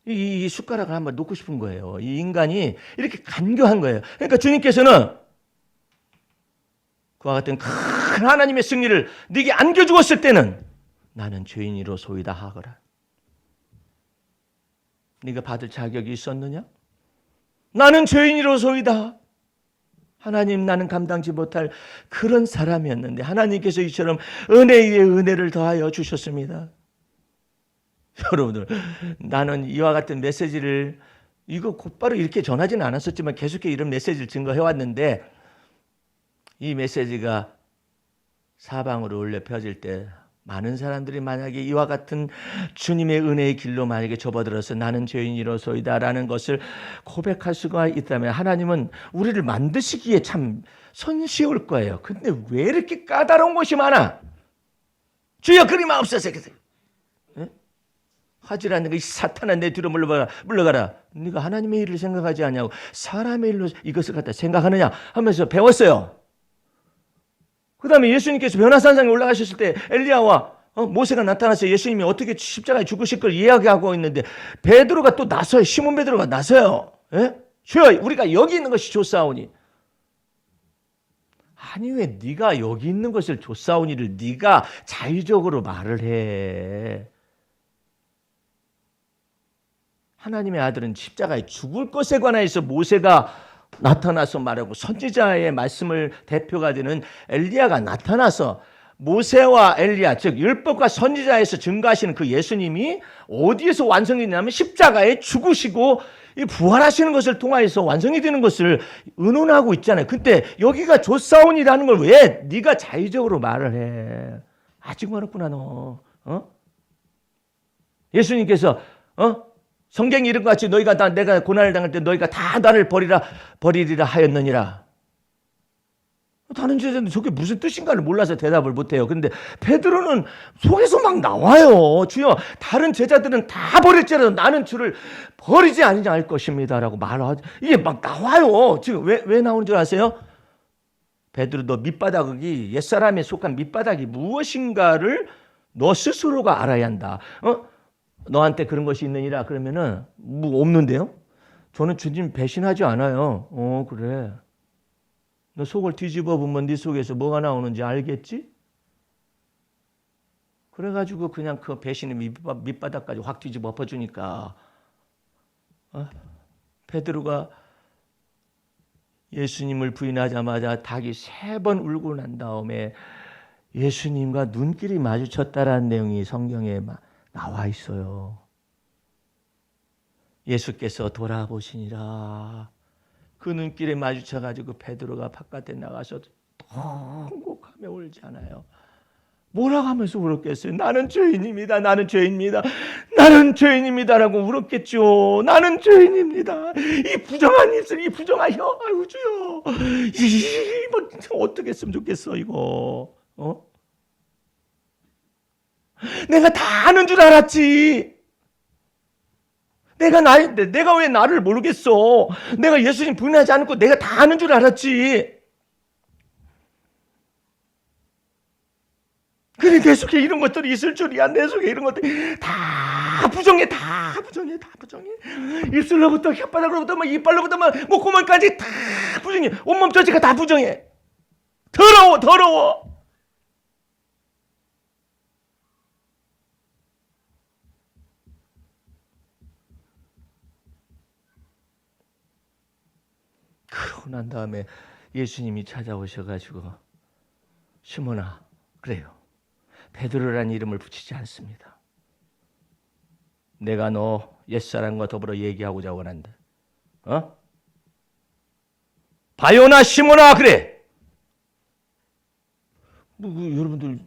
S1: 이 숟가락을 한번 놓고 싶은 거예요. 이 인간이 이렇게 간교한 거예요. 그러니까 주님께서는 그와 같은 큰 하나님의 승리를 네게 안겨주었을 때는 나는 죄인이로소이다 하거라. 네가 받을 자격이 있었느냐? 나는 죄인이로소이다. 하나님, 나는 감당지 못할 그런 사람이었는데 하나님께서 이처럼 은혜 위에 은혜를 더하여 주셨습니다. 여러분들, 나는 이와 같은 메시지를 이거 곧바로 이렇게 전하지는 않았었지만 계속해서 이런 메시지를 증거해 왔는데, 이 메시지가 사방으로 울려 펴질 때 많은 사람들이 만약에 이와 같은 주님의 은혜의 길로 만약에 접어들어서 나는 죄인이로소이다라는 것을 고백할 수가 있다면 하나님은 우리를 만드시기에 참 손쉬울 거예요. 근데 왜 이렇게 까다로운 것이 많아? 주여 그리 마옵소서. 하질 않는 거, 이 사탄아 내 뒤로 물러가라. 네가 하나님의 일을 생각하지 않냐고 사람의 일로 이것을 갖다 생각하느냐 하면서 배웠어요. 그 다음에 예수님께서 변화산상에 올라가셨을 때 엘리야와 모세가 나타나서 예수님이 어떻게 십자가에 죽으실 걸 이야기하고 있는데 베드로가 또 나서요. 시몬 베드로가 나서요. 주여 우리가 여기 있는 것이 좋사오니. 아니 왜 네가 여기 있는 것을 좋사오니를 네가 자의적으로 말을 해. 하나님의 아들은 십자가에 죽을 것에 관하여서 모세가 나타나서 말하고 선지자의 말씀을 대표가 되는 엘리야가 나타나서 모세와 엘리야, 즉 율법과 선지자에서 증거하시는 그 예수님이 어디에서 완성이 되냐면 십자가에 죽으시고 부활하시는 것을 통하여서 완성이 되는 것을 의논하고 있잖아요. 근데 여기가 좋사온이라는 걸 왜 네가 자의적으로 말을 해? 아직 멀었구나 너. 예수님께서 성경이 이런 것 같이 너희가 내가 고난을 당할 때 너희가 다 나를 버리리라 하였느니라. 다른 제자들은 저게 무슨 뜻인가를 몰라서 대답을 못해요. 근데 베드로는 속에서 막 나와요. 주여 다른 제자들은 다 버릴지라도 나는 주를 버리지 아니할 것입니다 라고 말하죠. 이게 막 나와요. 지금 왜 나오는 줄 아세요? 베드로 너 밑바닥이 옛사람에 속한 밑바닥이 무엇인가를 너 스스로가 알아야 한다. 너한테 그런 것이 있느니라 그러면은 뭐 없는데요? 저는 주님 배신하지 않아요. 그래. 너 속을 뒤집어 보면 네 속에서 뭐가 나오는지 알겠지? 그래가지고 그냥 그 배신의 밑바닥까지 확 뒤집어 엎어주니까 베드로가 예수님을 부인하자마자 닭이 3번 울고 난 다음에 예수님과 눈길이 마주쳤다라는 내용이 성경에 나와 있어요. 예수께서 돌아보시니라. 그 눈길에 마주쳐가지고 베드로가 바깥에 나가서 통곡하며 울지 않아요. 뭐라고 하면서 울었겠어요? 나는 죄인입니다. 나는 죄인입니다. 나는 죄인입니다라고 울었겠죠. 나는 죄인입니다. 이 부정한 일을, 이 부정한 아이고 주여. 어떻게 했으면 좋겠어 이거. 내가 다 아는 줄 알았지. 내가 왜 나를 모르겠어? 내가 예수님 부인하지 않고 내가 다 아는 줄 알았지. 근데 내 속에 이런 것들이 있을 줄이야. 내 속에 이런 것들이 다 부정해. 다 부정해. 다 부정해. 입술로부터 혓바닥으로부터 막 이빨로부터 막 목구멍까지 다 부정해. 온몸 전체가 다 부정해. 더러워. 더러워. 그러고 난 다음에 예수님이 찾아오셔가지고 시몬아, 그래요. 베드로라는 이름을 붙이지 않습니다. 내가 너 옛사람과 더불어 얘기하고자 원한다. 바요나 시몬아, 그래. 여러분들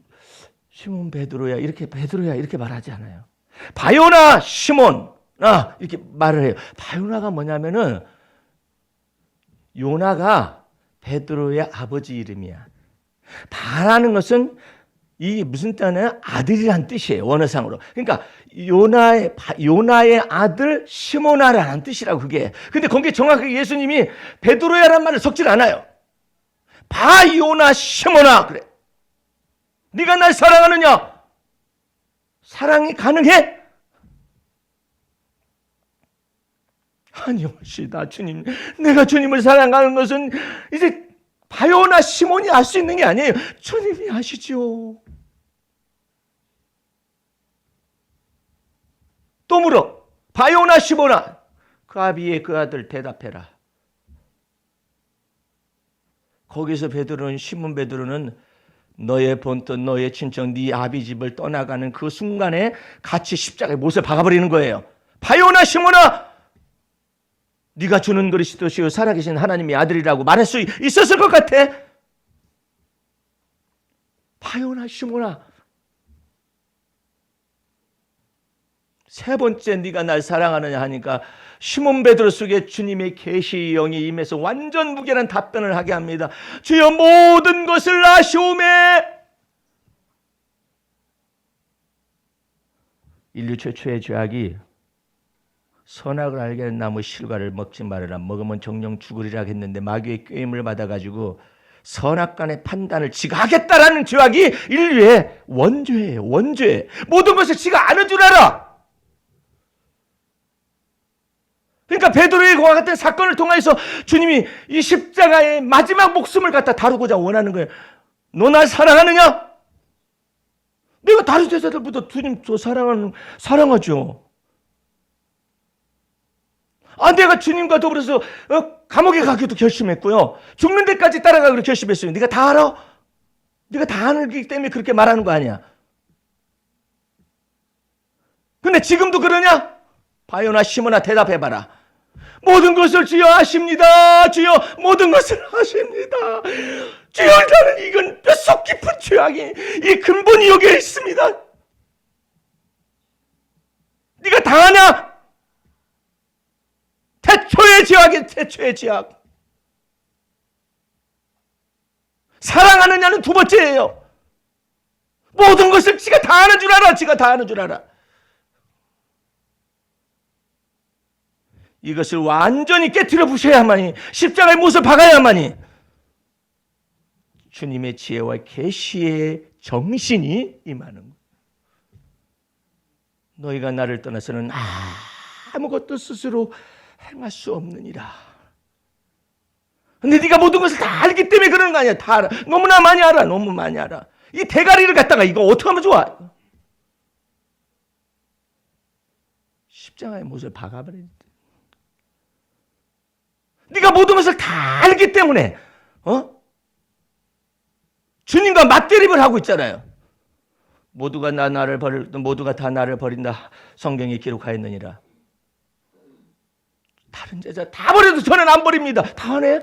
S1: 시몬 베드로야 이렇게 베드로야 이렇게 말하지 않아요. 바요나 시몬 이렇게 말을 해요. 바요나가 뭐냐면은 요나가 베드로의 아버지 이름이야. 바라는 것은 이 무슨 뜻이냐? 아들이란 뜻이에요. 원어상으로. 그러니까 요나의 아들 시모나라는 뜻이라고 그게. 근데 거기에 정확하게 예수님이 베드로야란 말을 섞질 않아요. 바요나 시모나 그래. 네가 날 사랑하느냐? 사랑이 가능해? 아니옵시다 주님. 내가 주님을 사랑하는 것은 이제 바요나 시몬이 알 수 있는 게 아니에요. 주님이 아시죠. 또 물어. 바요나 시몬아, 그 아비의 그 아들 대답해라. 거기서 베드로는 시몬 베드로는 너의 본토 너의 친척 네 아비 집을 떠나가는 그 순간에 같이 십자가에 못을 박아버리는 거예요. 바요나 시몬아, 네가 주는 그리스도시요 살아계신 하나님의 아들이라고 말할 수 있었을 것 같아. 바요나 시몬아, 세 번째 네가 날 사랑하느냐 하니까 시몬 베드로 속에 주님의 계시의 영이 임해서 완전 무결한 답변을 하게 합니다. 주여 모든 것을 아시오매. 인류 최초의 죄악이 선악을 알게 하는 나무 실과를 먹지 말으라. 먹으면 정령 죽으리라 했는데 마귀의 꾀임을 받아가지고 선악간의 판단을 지가 하겠다라는 죄악이 인류의 원죄예요. 원죄. 모든 것을 지가 아는 줄 알아. 그러니까 베드로의 그와 같은 사건을 통해서 주님이 이 십자가의 마지막 목숨을 갖다 다루고자 원하는 거예요. 너 날 사랑하느냐? 내가 다른 제자들보다 주님 저 사랑하죠. 내가 주님과 더불어서 감옥에 가기도 결심했고요. 죽는 데까지 따라가기로 결심했어요. 네가 다 알아? 네가 다 알기 때문에 그렇게 말하는 거 아니야. 근데 지금도 그러냐? 바요나 시몬아 대답해봐라. 모든 것을 주여 아십니다. 주여 모든 것을 아십니다. 주여 나는 이건 뼛속 깊은 죄악이 이 근본이 여기에 있습니다. 네가 다 아냐? 태초의 죄악이 태초의 죄악. 사랑하느냐는 두 번째예요. 모든 것을 지가 다 아는 줄 알아. 지가 다 아는 줄 알아. 이것을 완전히 깨트려 부셔야만이, 십자가의 못을 박아야만이 주님의 지혜와 계시의 정신이 임하는 거예요. 너희가 나를 떠나서는 아무것도 스스로 행할 수 없느니라. 근데 네가 모든 것을 다 알기 때문에 그러는 거 아니야. 다 알아. 너무나 많이 알아. 너무 많이 알아. 이 대가리를 갖다가 이거 어떻게 하면 좋아? 십자가의 못을 박아버려. 네가 모든 것을 다 알기 때문에 주님과 맞대립을 하고 있잖아요. 모두가 다 나를 버린다. 성경에 기록하였느니라. 다른 제자 다 버려도 저는 안 버립니다. 다 하네.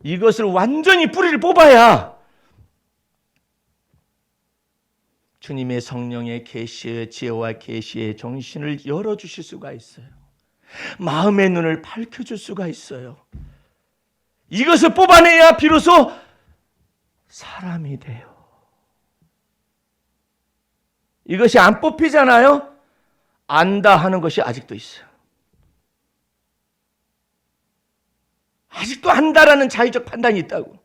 S1: 이것을 완전히 뿌리를 뽑아야 주님의 성령의 계시의 지혜와 계시의 정신을 열어주실 수가 있어요. 마음의 눈을 밝혀줄 수가 있어요. 이것을 뽑아내야 비로소 사람이 돼요. 이것이 안 뽑히잖아요. 안다 하는 것이 아직도 있어요. 아직도 한다라는 자의적 판단이 있다고.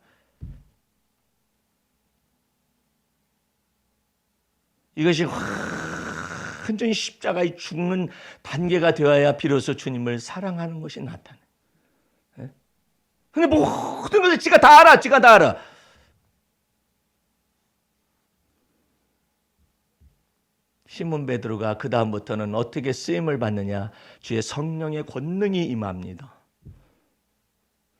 S1: 이것이 완전히 십자가에 죽는 단계가 되어야 비로소 주님을 사랑하는 것이 나타나요. 근데 모든 것을 지가 다 알아. 지가 다 알아. 시몬 베드로가 그 다음부터는 어떻게 쓰임을 받느냐? 주의 성령의 권능이 임합니다.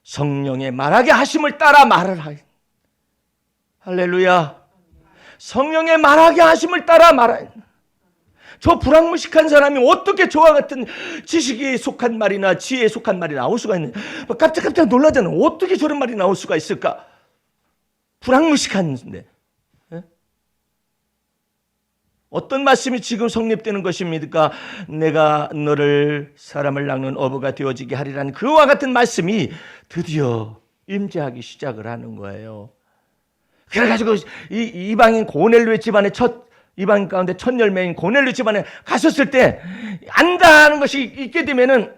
S1: 성령의 말하게 하심을 따라 말을 하여. 할렐루야. 성령의 말하게 하심을 따라 말하여. 저 불황무식한 사람이 어떻게 저와 같은 지식에 속한 말이나 지혜에 속한 말이 나올 수가 있느냐? 깜짝깜짝 놀라잖아. 어떻게 저런 말이 나올 수가 있을까? 불황무식한데. 어떤 말씀이 지금 성립되는 것입니까? 내가 너를 사람을 낚는 어부가 되어지게 하리라는 그와 같은 말씀이 드디어 임재하기 시작을 하는 거예요. 그래가지고 이방인 고넬료의 집안에 이방인 가운데 첫 열매인 고넬료 집안에 가셨을 때 안다는 것이 있게 되면은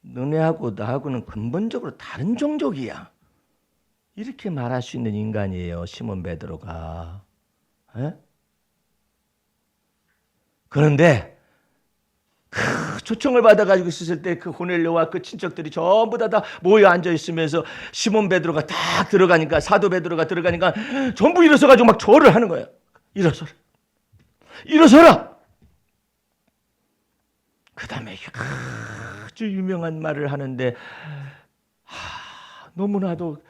S1: 너네하고 나하고는 근본적으로 다른 종족이야. 이렇게 말할 수 있는 인간이에요, 시몬 베드로가. 그런데 초청을 받아가지고 있었을 때 그 고넬료와 그 친척들이 전부 다 모여 앉아 있으면서 시몬 베드로가 딱 들어가니까, 사도 베드로가 들어가니까 전부 일어서가지고 막 절을 하는 거예요. 일어서라, 일어서라. 그 다음에 아주 유명한 말을 하는데 너무나도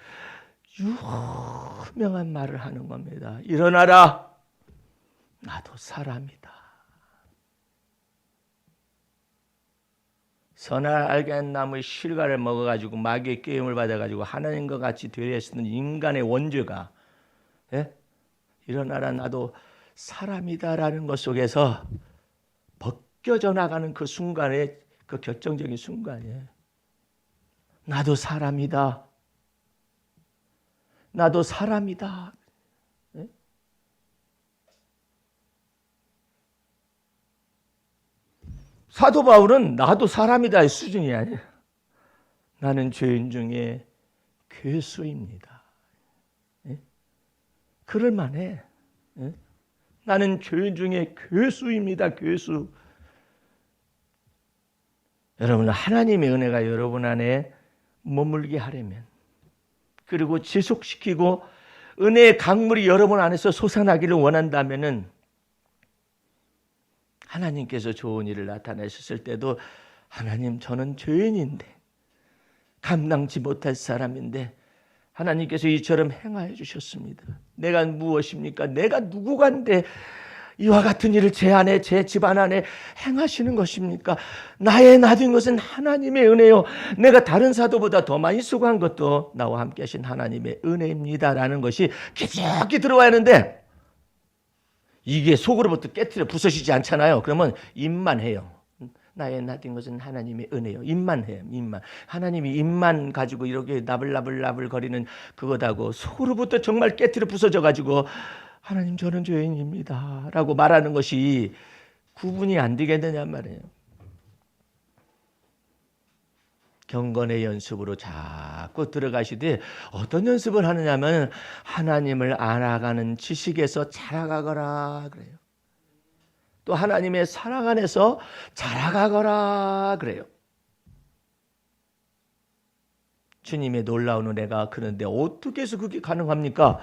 S1: 유명한 말을 하는 겁니다. 일어나라, 나도 사람이다. 선을 알게 한 나무의 실과를 먹어가지고 마귀의 게임을 받아가지고 하나님과 같이 되려 쓰는 인간의 원죄가 일어나라, 나도 사람이다라는 것 속에서 벗겨져 나가는 그 순간에, 그 결정적인 순간이에요. 나도 사람이다. 나도 사람이다. 사도 바울은 나도 사람이다의 수준이 아니야. 나는 죄인 중에 괴수입니다. 그럴 만해. 나는 죄인 중에 괴수입니다. 괴수. 여러분, 하나님의 은혜가 여러분 안에 머물게 하려면, 그리고 지속시키고 은혜의 강물이 여러분 안에서 솟아나기를 원한다면은, 하나님께서 좋은 일을 나타내셨을 때도 하나님, 저는 죄인인데, 감당치 못할 사람인데 하나님께서 이처럼 행하여 주셨습니다. 내가 무엇입니까? 내가 누구간데 이와 같은 일을 제 안에, 제 집안 안에 행하시는 것입니까? 나의 나된 것은 하나님의 은혜요, 내가 다른 사도보다 더 많이 수고한 것도 나와 함께 하신 하나님의 은혜입니다라는 것이 깊숙이 들어와야 하는데, 이게 속으로부터 깨트려 부서지지 않잖아요. 그러면 입만 해요. 나의 나된 것은 하나님의 은혜요. 입만 해요. 입만. 하나님이 입만 가지고 이렇게 나불나불 거리는 그거다고 속으로부터 정말 깨트려 부서져가지고 하나님, 저는 죄인입니다 라고 말하는 것이 구분이 안 되겠느냐 말이에요. 경건의 연습으로 자꾸 들어가시되, 어떤 연습을 하느냐면 하나님을 알아가는 지식에서 자라가거라 그래요. 또 하나님의 사랑 안에서 자라가거라 그래요. 주님의 놀라운 은혜가, 그런데 어떻게 해서 그게 가능합니까?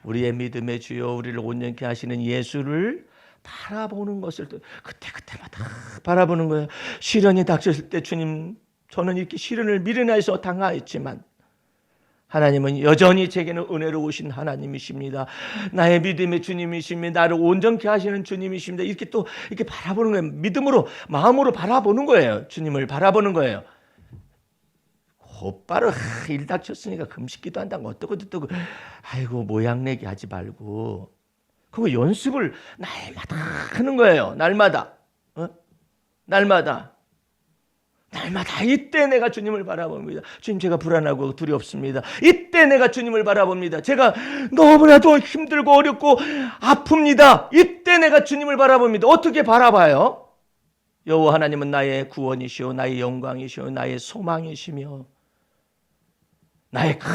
S1: 우리의 믿음의 주여, 우리를 온전케 하시는 예수를 바라보는 것을 그때마다 바라보는 거예요. 시련이 닥쳤을 때, 주님, 저는 이렇게 시련을 미련해서 당하였지만 하나님은 여전히 제게는 은혜로우신 하나님이십니다. 나의 믿음의 주님이십니다. 나를 온전케 하시는 주님이십니다. 이렇게 또 이렇게 바라보는 거예요. 믿음으로, 마음으로 바라보는 거예요. 주님을 바라보는 거예요. 곧바로 일 닥쳤으니까 금식기도 한다고 어떠고 아이고 모양 내기 하지 말고 그거 연습을 날마다 하는 거예요. 날마다. 날마다 이때 내가 주님을 바라봅니다. 주님, 제가 불안하고 두렵습니다. 이때 내가 주님을 바라봅니다. 제가 너무나도 힘들고 어렵고 아픕니다. 이때 내가 주님을 바라봅니다. 어떻게 바라봐요? 여호와 하나님은 나의 구원이시오 나의 영광이시오 나의 소망이시며 나의 큰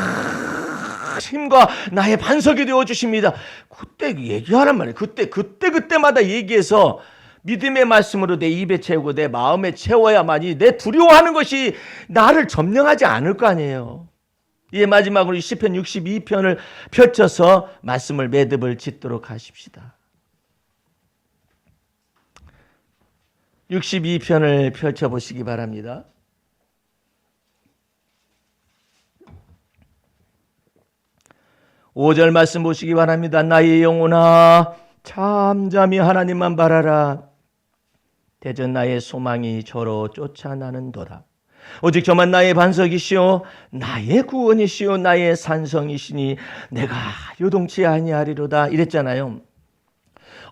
S1: 힘과 나의 반석이 되어 주십니다. 그때 얘기하란 말이에요. 그때마다 얘기해서 믿음의 말씀으로 내 입에 채우고 내 마음에 채워야만이 내 두려워하는 것이 나를 점령하지 않을 거 아니에요. 이에 마지막으로 시편 62편을 펼쳐서 말씀을 매듭을 짓도록 하십시다. 62편을 펼쳐보시기 바랍니다. 5절 말씀 보시기 바랍니다. 나의 영혼아 잠잠히 하나님만 바라라. 대전 나의 소망이 저로 쫓아나는도다. 오직 저만 나의 반석이시오 나의 구원이시오 나의 산성이시니 내가 요동치 아니하리로다 이랬잖아요.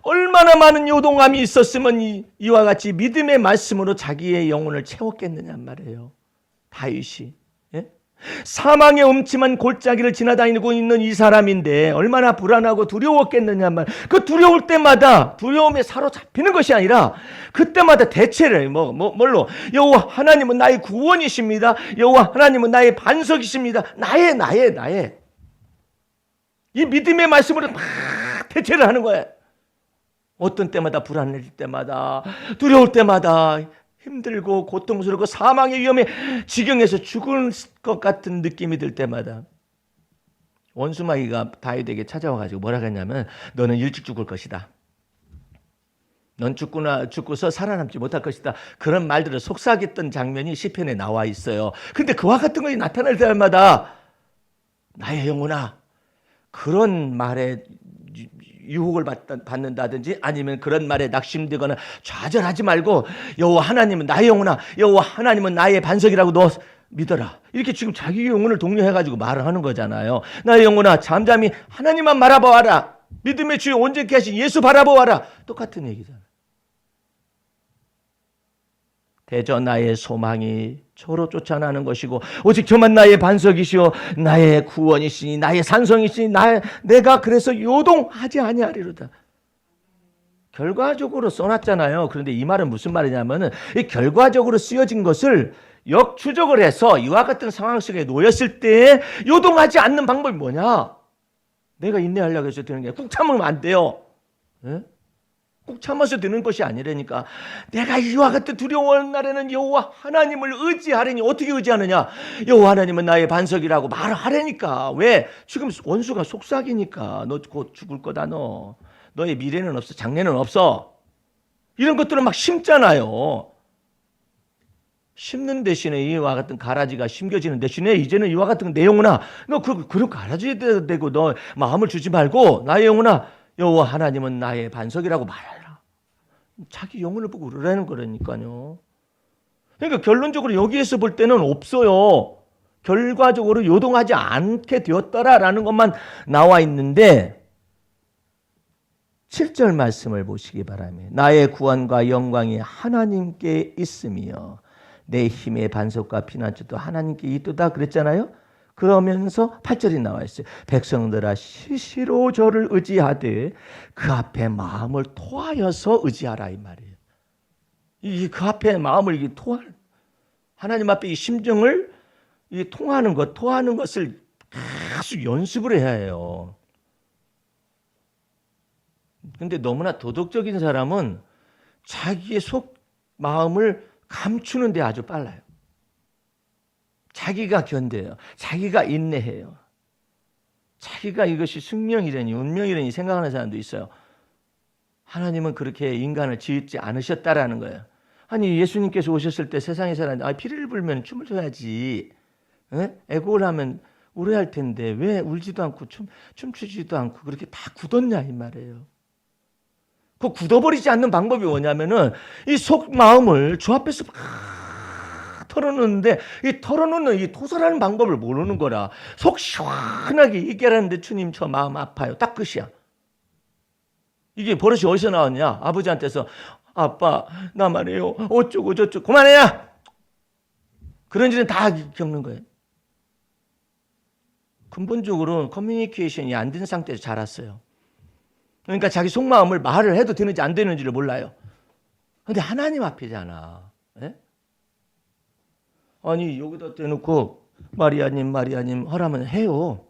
S1: 얼마나 많은 요동함이 있었으면 이와 같이 믿음의 말씀으로 자기의 영혼을 채웠겠느냐 말이에요. 다윗이 사망의 음침한 골짜기를 지나다니고 있는 이 사람인데 얼마나 불안하고 두려웠겠느냐 말. 그 두려울 때마다 두려움에 사로잡히는 것이 아니라 그때마다 대체를 뭘로 여호와 하나님은 나의 구원이십니다. 여호와 하나님은 나의 반석이십니다. 나의 이 믿음의 말씀으로 막 대체를 하는 거예요. 어떤 때마다 불안해질 때마다 두려울 때마다 힘들고 고통스럽고 사망의 위험에 지경에서 죽을 것 같은 느낌이 들 때마다 원수마귀가 다윗에게 찾아와가지고 뭐라고 했냐면 너는 일찍 죽을 것이다. 넌 죽고서 살아남지 못할 것이다. 그런 말들을 속삭였던 장면이 시편에 나와 있어요. 근데 그와 같은 것이 나타날 때마다 나의 영혼아 그런 말에 유혹을 받는다든지 아니면 그런 말에 낙심되거나 좌절하지 말고 여호와 하나님은 나의 영혼아 여호와 하나님은 나의 반석이라고 너 믿어라. 이렇게 지금 자기 영혼을 독려해가지고 말을 하는 거잖아요. 나의 영혼아 잠잠히 하나님만 바라보아라. 믿음의 주여 온전케 하신 예수 바라보아라. 똑같은 얘기잖아요. 대저 나의 소망이 저로 쫓아나는 것이고 오직 저만 나의 반석이시오 나의 구원이시니 나의 산성이시니 내가 그래서 요동하지 아니하리로다. 결과적으로 써놨잖아요. 그런데 이 말은 무슨 말이냐면은 이 결과적으로 쓰여진 것을 역추적을 해서 이와 같은 상황 속에 놓였을 때 요동하지 않는 방법이 뭐냐? 내가 인내하려고 해서 되는 게 꾹 참으면 안 돼요. 네? 꾹 참아서 되는 것이 아니라니까. 내가 이와 같은 두려운 날에는 여호와 하나님을 의지하려니 어떻게 의지하느냐? 여호와 하나님은 나의 반석이라고 말을 하려니까. 왜? 지금 원수가 속삭이니까. 너 곧 죽을 거다 너. 너의 미래는 없어. 장래는 없어. 이런 것들은 막 심잖아요. 심는 대신에 이와 같은 가라지가 심겨지는 대신에 이제는 이와 같은 내 영혼아 너 그런 가라지 되고 너 마음을 주지 말고 나의 영혼아 여호와 하나님은 나의 반석이라고 말하라. 자기 영혼을 보고 그러라는 거라니까요. 그러니까 결론적으로 여기에서 볼 때는 없어요. 결과적으로 요동하지 않게 되었더라라는 것만 나와 있는데 7절 말씀을 보시기 바랍니다. 나의 구원과 영광이 하나님께 있으며 내 힘의 반석과 피난처도 하나님께 있도다 그랬잖아요. 그러면서 8절이 나와 있어요. 백성들아 시시로 저를 의지하되 그 앞에 마음을 토하여서 의지하라 이 말이에요. 그 앞에 마음을 하나님 앞에 이 심정을 토하는 것을 계속 연습을 해야 해요. 근데 너무나 도덕적인 사람은 자기의 속 마음을 감추는 데 아주 빨라요. 자기가 견뎌요. 자기가 인내해요. 자기가 이것이 숙명이라니 운명이라니 생각하는 사람도 있어요. 하나님은 그렇게 인간을 지으지 않으셨다라는 거예요. 아니 예수님께서 오셨을 때 세상의 사람들 피를 불면 춤을 춰야지. 애고를 하면 울어야 할 텐데 왜 울지도 않고 춤추지도 않고 그렇게 다 굳었냐 이 말이에요. 그 굳어버리지 않는 방법이 뭐냐면은 이 속 마음을 주 앞에서 털어놓는데 이 털어놓는 이 토설하는 방법을 모르는 거라. 속 시원하게 얘기하는데 주님 저 마음 아파요. 딱 끝이야. 이게 버릇이 어디서 나왔냐? 아버지한테서 아빠 나 말이에요. 어쩌고 저쩌고 그만해야. 그런 일은 다 겪는 거예요. 근본적으로 커뮤니케이션이 안 된 상태에서 자랐어요. 그러니까 자기 속마음을 말을 해도 되는지 안 되는지를 몰라요. 근데 하나님 앞이잖아. 예? 아니 여기다 대놓고 마리아님 하라면 해요.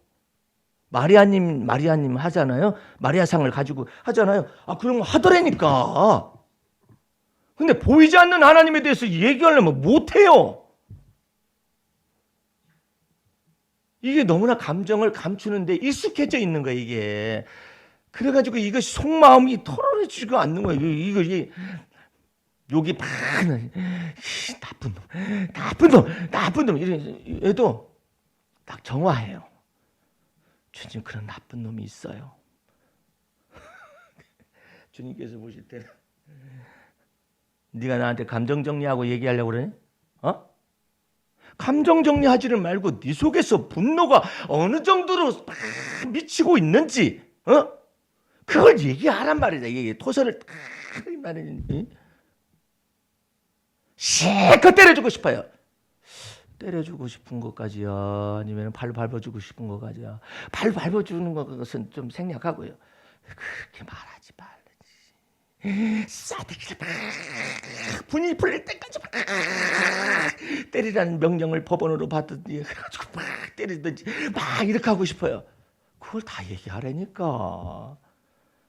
S1: 마리아님 하잖아요. 마리아상을 가지고 하잖아요. 아 그럼 하더라니까. 근데 보이지 않는 하나님에 대해서 얘기하려면 못해요. 이게 너무나 감정을 감추는데 익숙해져 있는 거예요, 이게. 그래가지고 이것이 속마음이 털어내지가 않는 거예요. 이거 욕이 막 나쁜 놈 이래도 딱 정화해요. 주님 그런 나쁜 놈이 있어요. 주님께서 보실 때는 네가 나한테 감정 정리하고 얘기하려고 그러니? 감정 정리하지를 말고 네 속에서 분노가 어느 정도로 막 미치고 있는지 그걸 얘기하란 말이다. 이게 토설을 딱 말이니 실컷 때려주고 싶어요. 때려주고 싶은 것까지야 아니면 발 밟아주고 싶은 것까지야. 발 밟아주는 것은 좀 생략하고요. 그렇게 말하지 말지. 싸대기를 막 분이 풀릴 때까지 막 때리라는 명령을 법원으로 받든지 그래가지고 막 때리든지 막 이렇게 하고 싶어요. 그걸 다 얘기하라니까.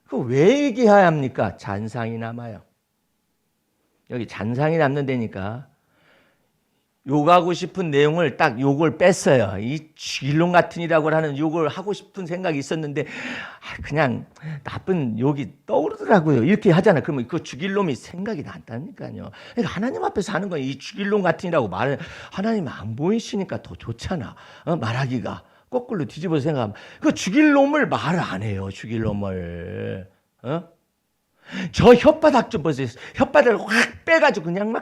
S1: 그거 왜 얘기해야 합니까? 잔상이 남아요. 여기 잔상이 남는 데니까 욕하고 싶은 내용을 딱 욕을 뺐어요. 이 쥐롱 같은이라고 하는 욕을 하고 싶은 생각이 있었는데 그냥 나쁜 욕이 떠오르더라고요. 이렇게 하잖아요. 그러면 그 죽일 놈이 생각이 난다니까요. 그러니까 하나님 앞에서 하는 건 이 죽일 놈 같은이라고 말을 하나님 안 보이시니까 더 좋잖아. 말하기가 거꾸로 뒤집어서 생각하면 그 죽일 놈을 말을 안 해요. 죽일 놈을. 저 혓바닥 좀 보세요. 혓바닥을 확 빼가지고 그냥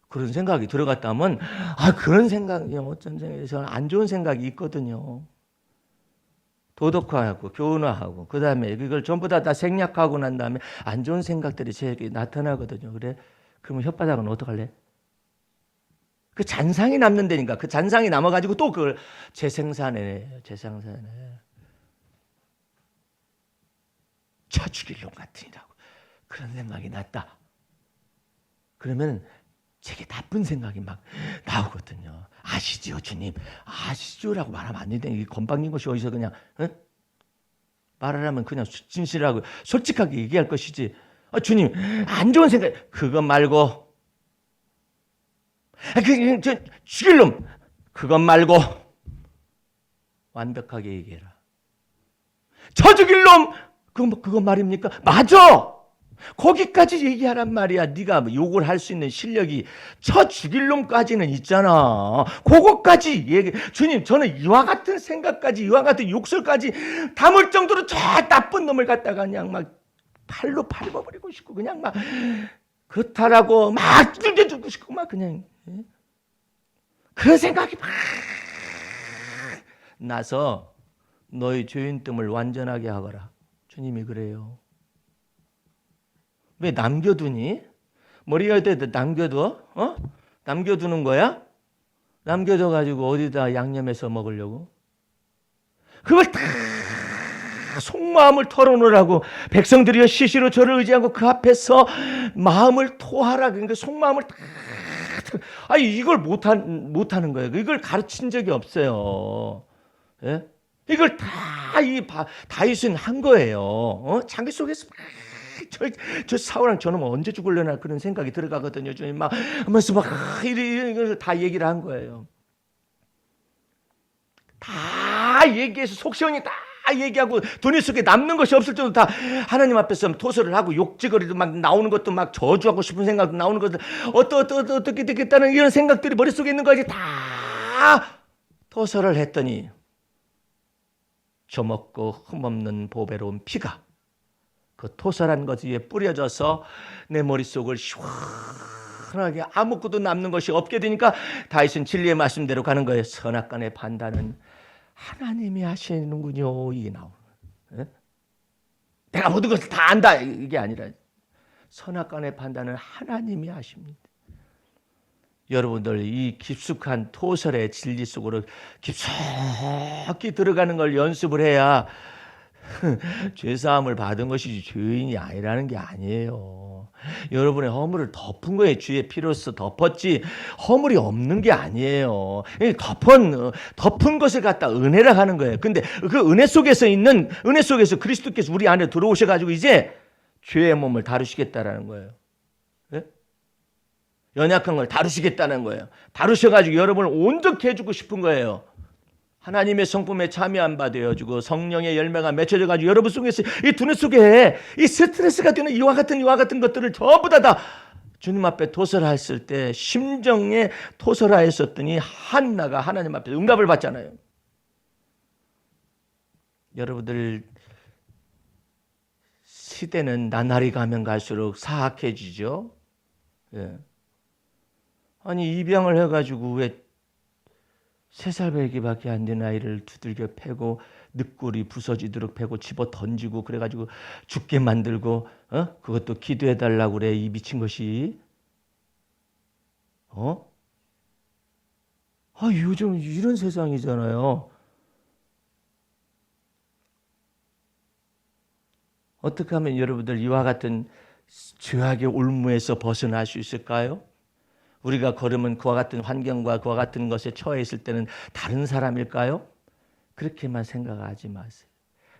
S1: 그런 생각이 들어갔다면 그런 생각이 어쩐 생각에서 안 좋은 생각이 있거든요. 도덕화하고 교훈화하고 그 다음에 이걸 전부 다 생략하고 난 다음에 안 좋은 생각들이 제게 나타나거든요. 그래? 그러면 혓바닥은 어떡할래? 그 잔상이 남는 데니까 그 잔상이 남아가지고 또 그걸 재생산해. 쳐 죽일 놈 같으니라고 그런 생각이 났다. 그러면 제게 나쁜 생각이 막 나오거든요. 아시죠, 주님? 아시죠라고 말하면 안 되는데 이 건방진 것이 어디서 그냥 말을 하면 그냥 진실하고 솔직하게 얘기할 것이지. 주님, 안 좋은 생각 그것 말고 저 죽일 놈 그것 말고 완벽하게 얘기해라. 저 죽일 놈 그거 말입니까? 맞아. 거기까지 얘기하란 말이야. 네가 욕을 할 수 있는 실력이 저 죽일 놈까지는 있잖아. 그거까지 얘기. 주님, 저는 이와 같은 생각까지, 이와 같은 욕설까지 담을 정도로 저 나쁜 놈을 갖다가 그냥 막 팔로 밟아버리고 싶고 그냥 막 그렇다라고 막 죽여주고 싶고 막 그냥 그런 생각이 막 나서 너의 죄인됨을 완전하게 하거라. 주님이 그래요. 왜 남겨두니? 머리가 때 남겨둬? 남겨두는 거야? 남겨둬가지고 어디다 양념해서 먹으려고? 그걸 다 속마음을 털어놓으라고 백성들이여 시시로 저를 의지하고 그 앞에서 마음을 토하라. 그러니까 속마음을 다 이걸 못하는 거예요. 이걸 가르친 적이 없어요. 예? 이걸 다 이 다윗은 한 거예요. 자기 속에서 저 사울랑 저놈 언제 죽을려나 그런 생각이 들어가거든요. 주님 막 하면서 막 이걸 다 얘기를 한 거예요. 다 얘기해서 속시원히 다 얘기하고 두뇌 속에 남는 것이 없을 정도 다 하나님 앞에서 토설을 하고 욕지거리도 막 나오는 것도 막 저주하고 싶은 생각도 나오는 것도 어떻게 되겠다는 이런 생각들이 머릿속에 있는 것이 다 토설을 했더니 저먹고 흠없는 보배로운 피가 그 토설한 것에 뿌려져서 내 머릿속을 시원하게 아무것도 남는 것이 없게 되니까 다윗은 진리의 말씀대로 가는 거예요. 선악간의 판단은 하나님이 하시는군요. 이게 나오는 거예요. 내가 모든 것을 다 안다 이게 아니라 선악간의 판단은 하나님이 하십니다. 여러분들 이 깊숙한 토설의 진리 속으로 깊숙이 들어가는 걸 연습을 해야 죄사함을 받은 것이지 죄인이 아니라는 게 아니에요. 여러분의 허물을 덮은 거예요. 주의 피로써 덮었지 허물이 없는 게 아니에요. 덮은 것을 갖다 은혜라 하는 거예요. 근데 그 은혜 속에서 그리스도께서 우리 안에 들어오셔가지고 이제 죄의 몸을 다루시겠다라는 거예요. 네? 연약한 걸 다루시겠다는 거예요. 다루셔가지고 여러분을 온전케 해주고 싶은 거예요. 하나님의 성품에 참여한 바 되어주고 성령의 열매가 맺혀져가지고 여러분 속에서 이 두뇌 속에 이 스트레스가 되는 이와 같은 것들을 전부 다 주님 앞에 토설했을 때 심정에 토설하였었더니 한나가 하나님 앞에 응답을 받잖아요. 여러분들 시대는 나날이 가면 갈수록 사악해지죠. 예. 아니 입양을 해가지고 왜 3살배기밖에 안 된 아이를 두들겨 패고 늑골이 부서지도록 패고 집어 던지고 그래가지고 죽게 만들고 그것도 기도해달라고 그래 이 미친 것이 요즘 이런 세상이잖아요. 어떻게 하면 여러분들 이와 같은 죄악의 올무에서 벗어날 수 있을까요? 우리가 걸으면 그와 같은 환경과 그와 같은 것에 처해 있을 때는 다른 사람일까요? 그렇게만 생각하지 마세요.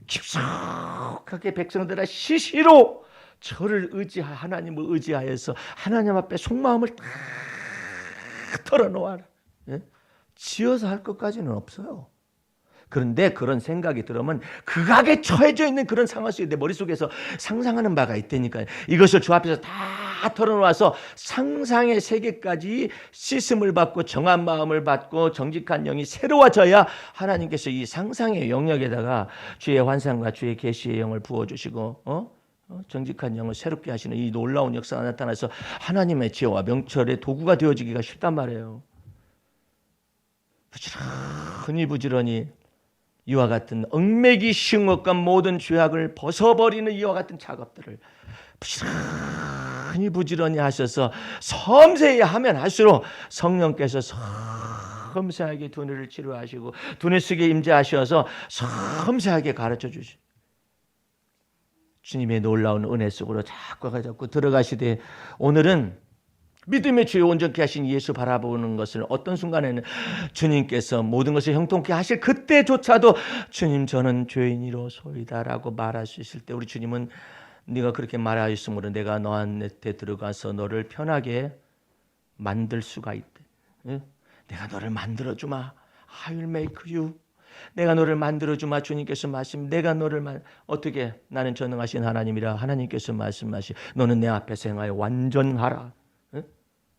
S1: 깊숙하게 백성들아 시시로 저를 하나님을 의지하여서 하나님 앞에 속마음을 다 털어놓아라. 예? 지어서 할 것까지는 없어요. 그런데 그런 생각이 들으면 극악에 처해져 있는 그런 상황 속에 내 머릿속에서 상상하는 바가 있다니까요. 이것을 주 앞에서 다 털어놓아서 상상의 세계까지 씻음을 받고 정한 마음을 받고 정직한 영이 새로워져야 하나님께서 이 상상의 영역에다가 주의 환상과 주의 계시의 영을 부어주시고 정직한 영을 새롭게 하시는 이 놀라운 역사가 나타나서 하나님의 지혜와 명철의 도구가 되어지기가 쉽단 말이에요. 부지런히 이와 같은 얽매기 쉬운 것과 모든 죄악을 벗어버리는 이와 같은 작업들을 부지런히 하셔서 섬세히 하면 할수록 성령께서 섬세하게 두뇌를 치료하시고 두뇌 속에 임재하셔서 섬세하게 가르쳐 주시고 주님의 놀라운 은혜 속으로 자꾸 들어가시되 오늘은 믿음의 주여 온전케 하신 예수 바라보는 것을 어떤 순간에는 주님께서 모든 것을 형통케 하실 그때조차도 주님 저는 죄인이로소이다라고 말할 수 있을 때 우리 주님은 네가 그렇게 말하였으므로 내가 너한테 들어가서 너를 편하게 만들 수가 있대. 내가 너를 만들어주마. I will make you. 내가 너를 만들어주마. 주님께서 내가 너를 어떻게 나는 전능하신 하나님이라 하나님께서 말씀하시 너는 내 앞에서 행하여 완전하라.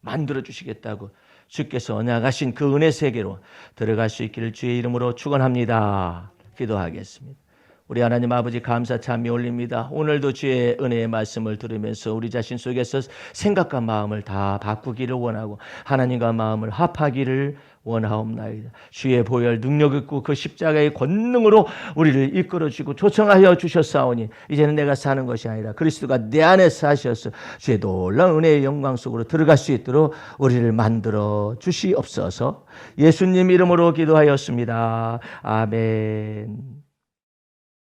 S1: 만들어 주시겠다고 주께서 언약하신 그 은혜 세계로 들어갈 수 있기를 주의 이름으로 축원합니다. 기도하겠습니다. 우리 하나님 아버지 감사 참미 올립니다. 오늘도 주의 은혜의 말씀을 들으면서 우리 자신 속에서 생각과 마음을 다 바꾸기를 원하고 하나님과 마음을 합하기를 원하옵나이다. 주의 보혈 능력 있고 그 십자가의 권능으로 우리를 이끌어주고 초청하여 주셨사오니 이제는 내가 사는 것이 아니라 그리스도가 내 안에 사셔서 주의 놀라운 은혜의 영광 속으로 들어갈 수 있도록 우리를 만들어 주시옵소서. 예수님 이름으로 기도하였습니다. 아멘.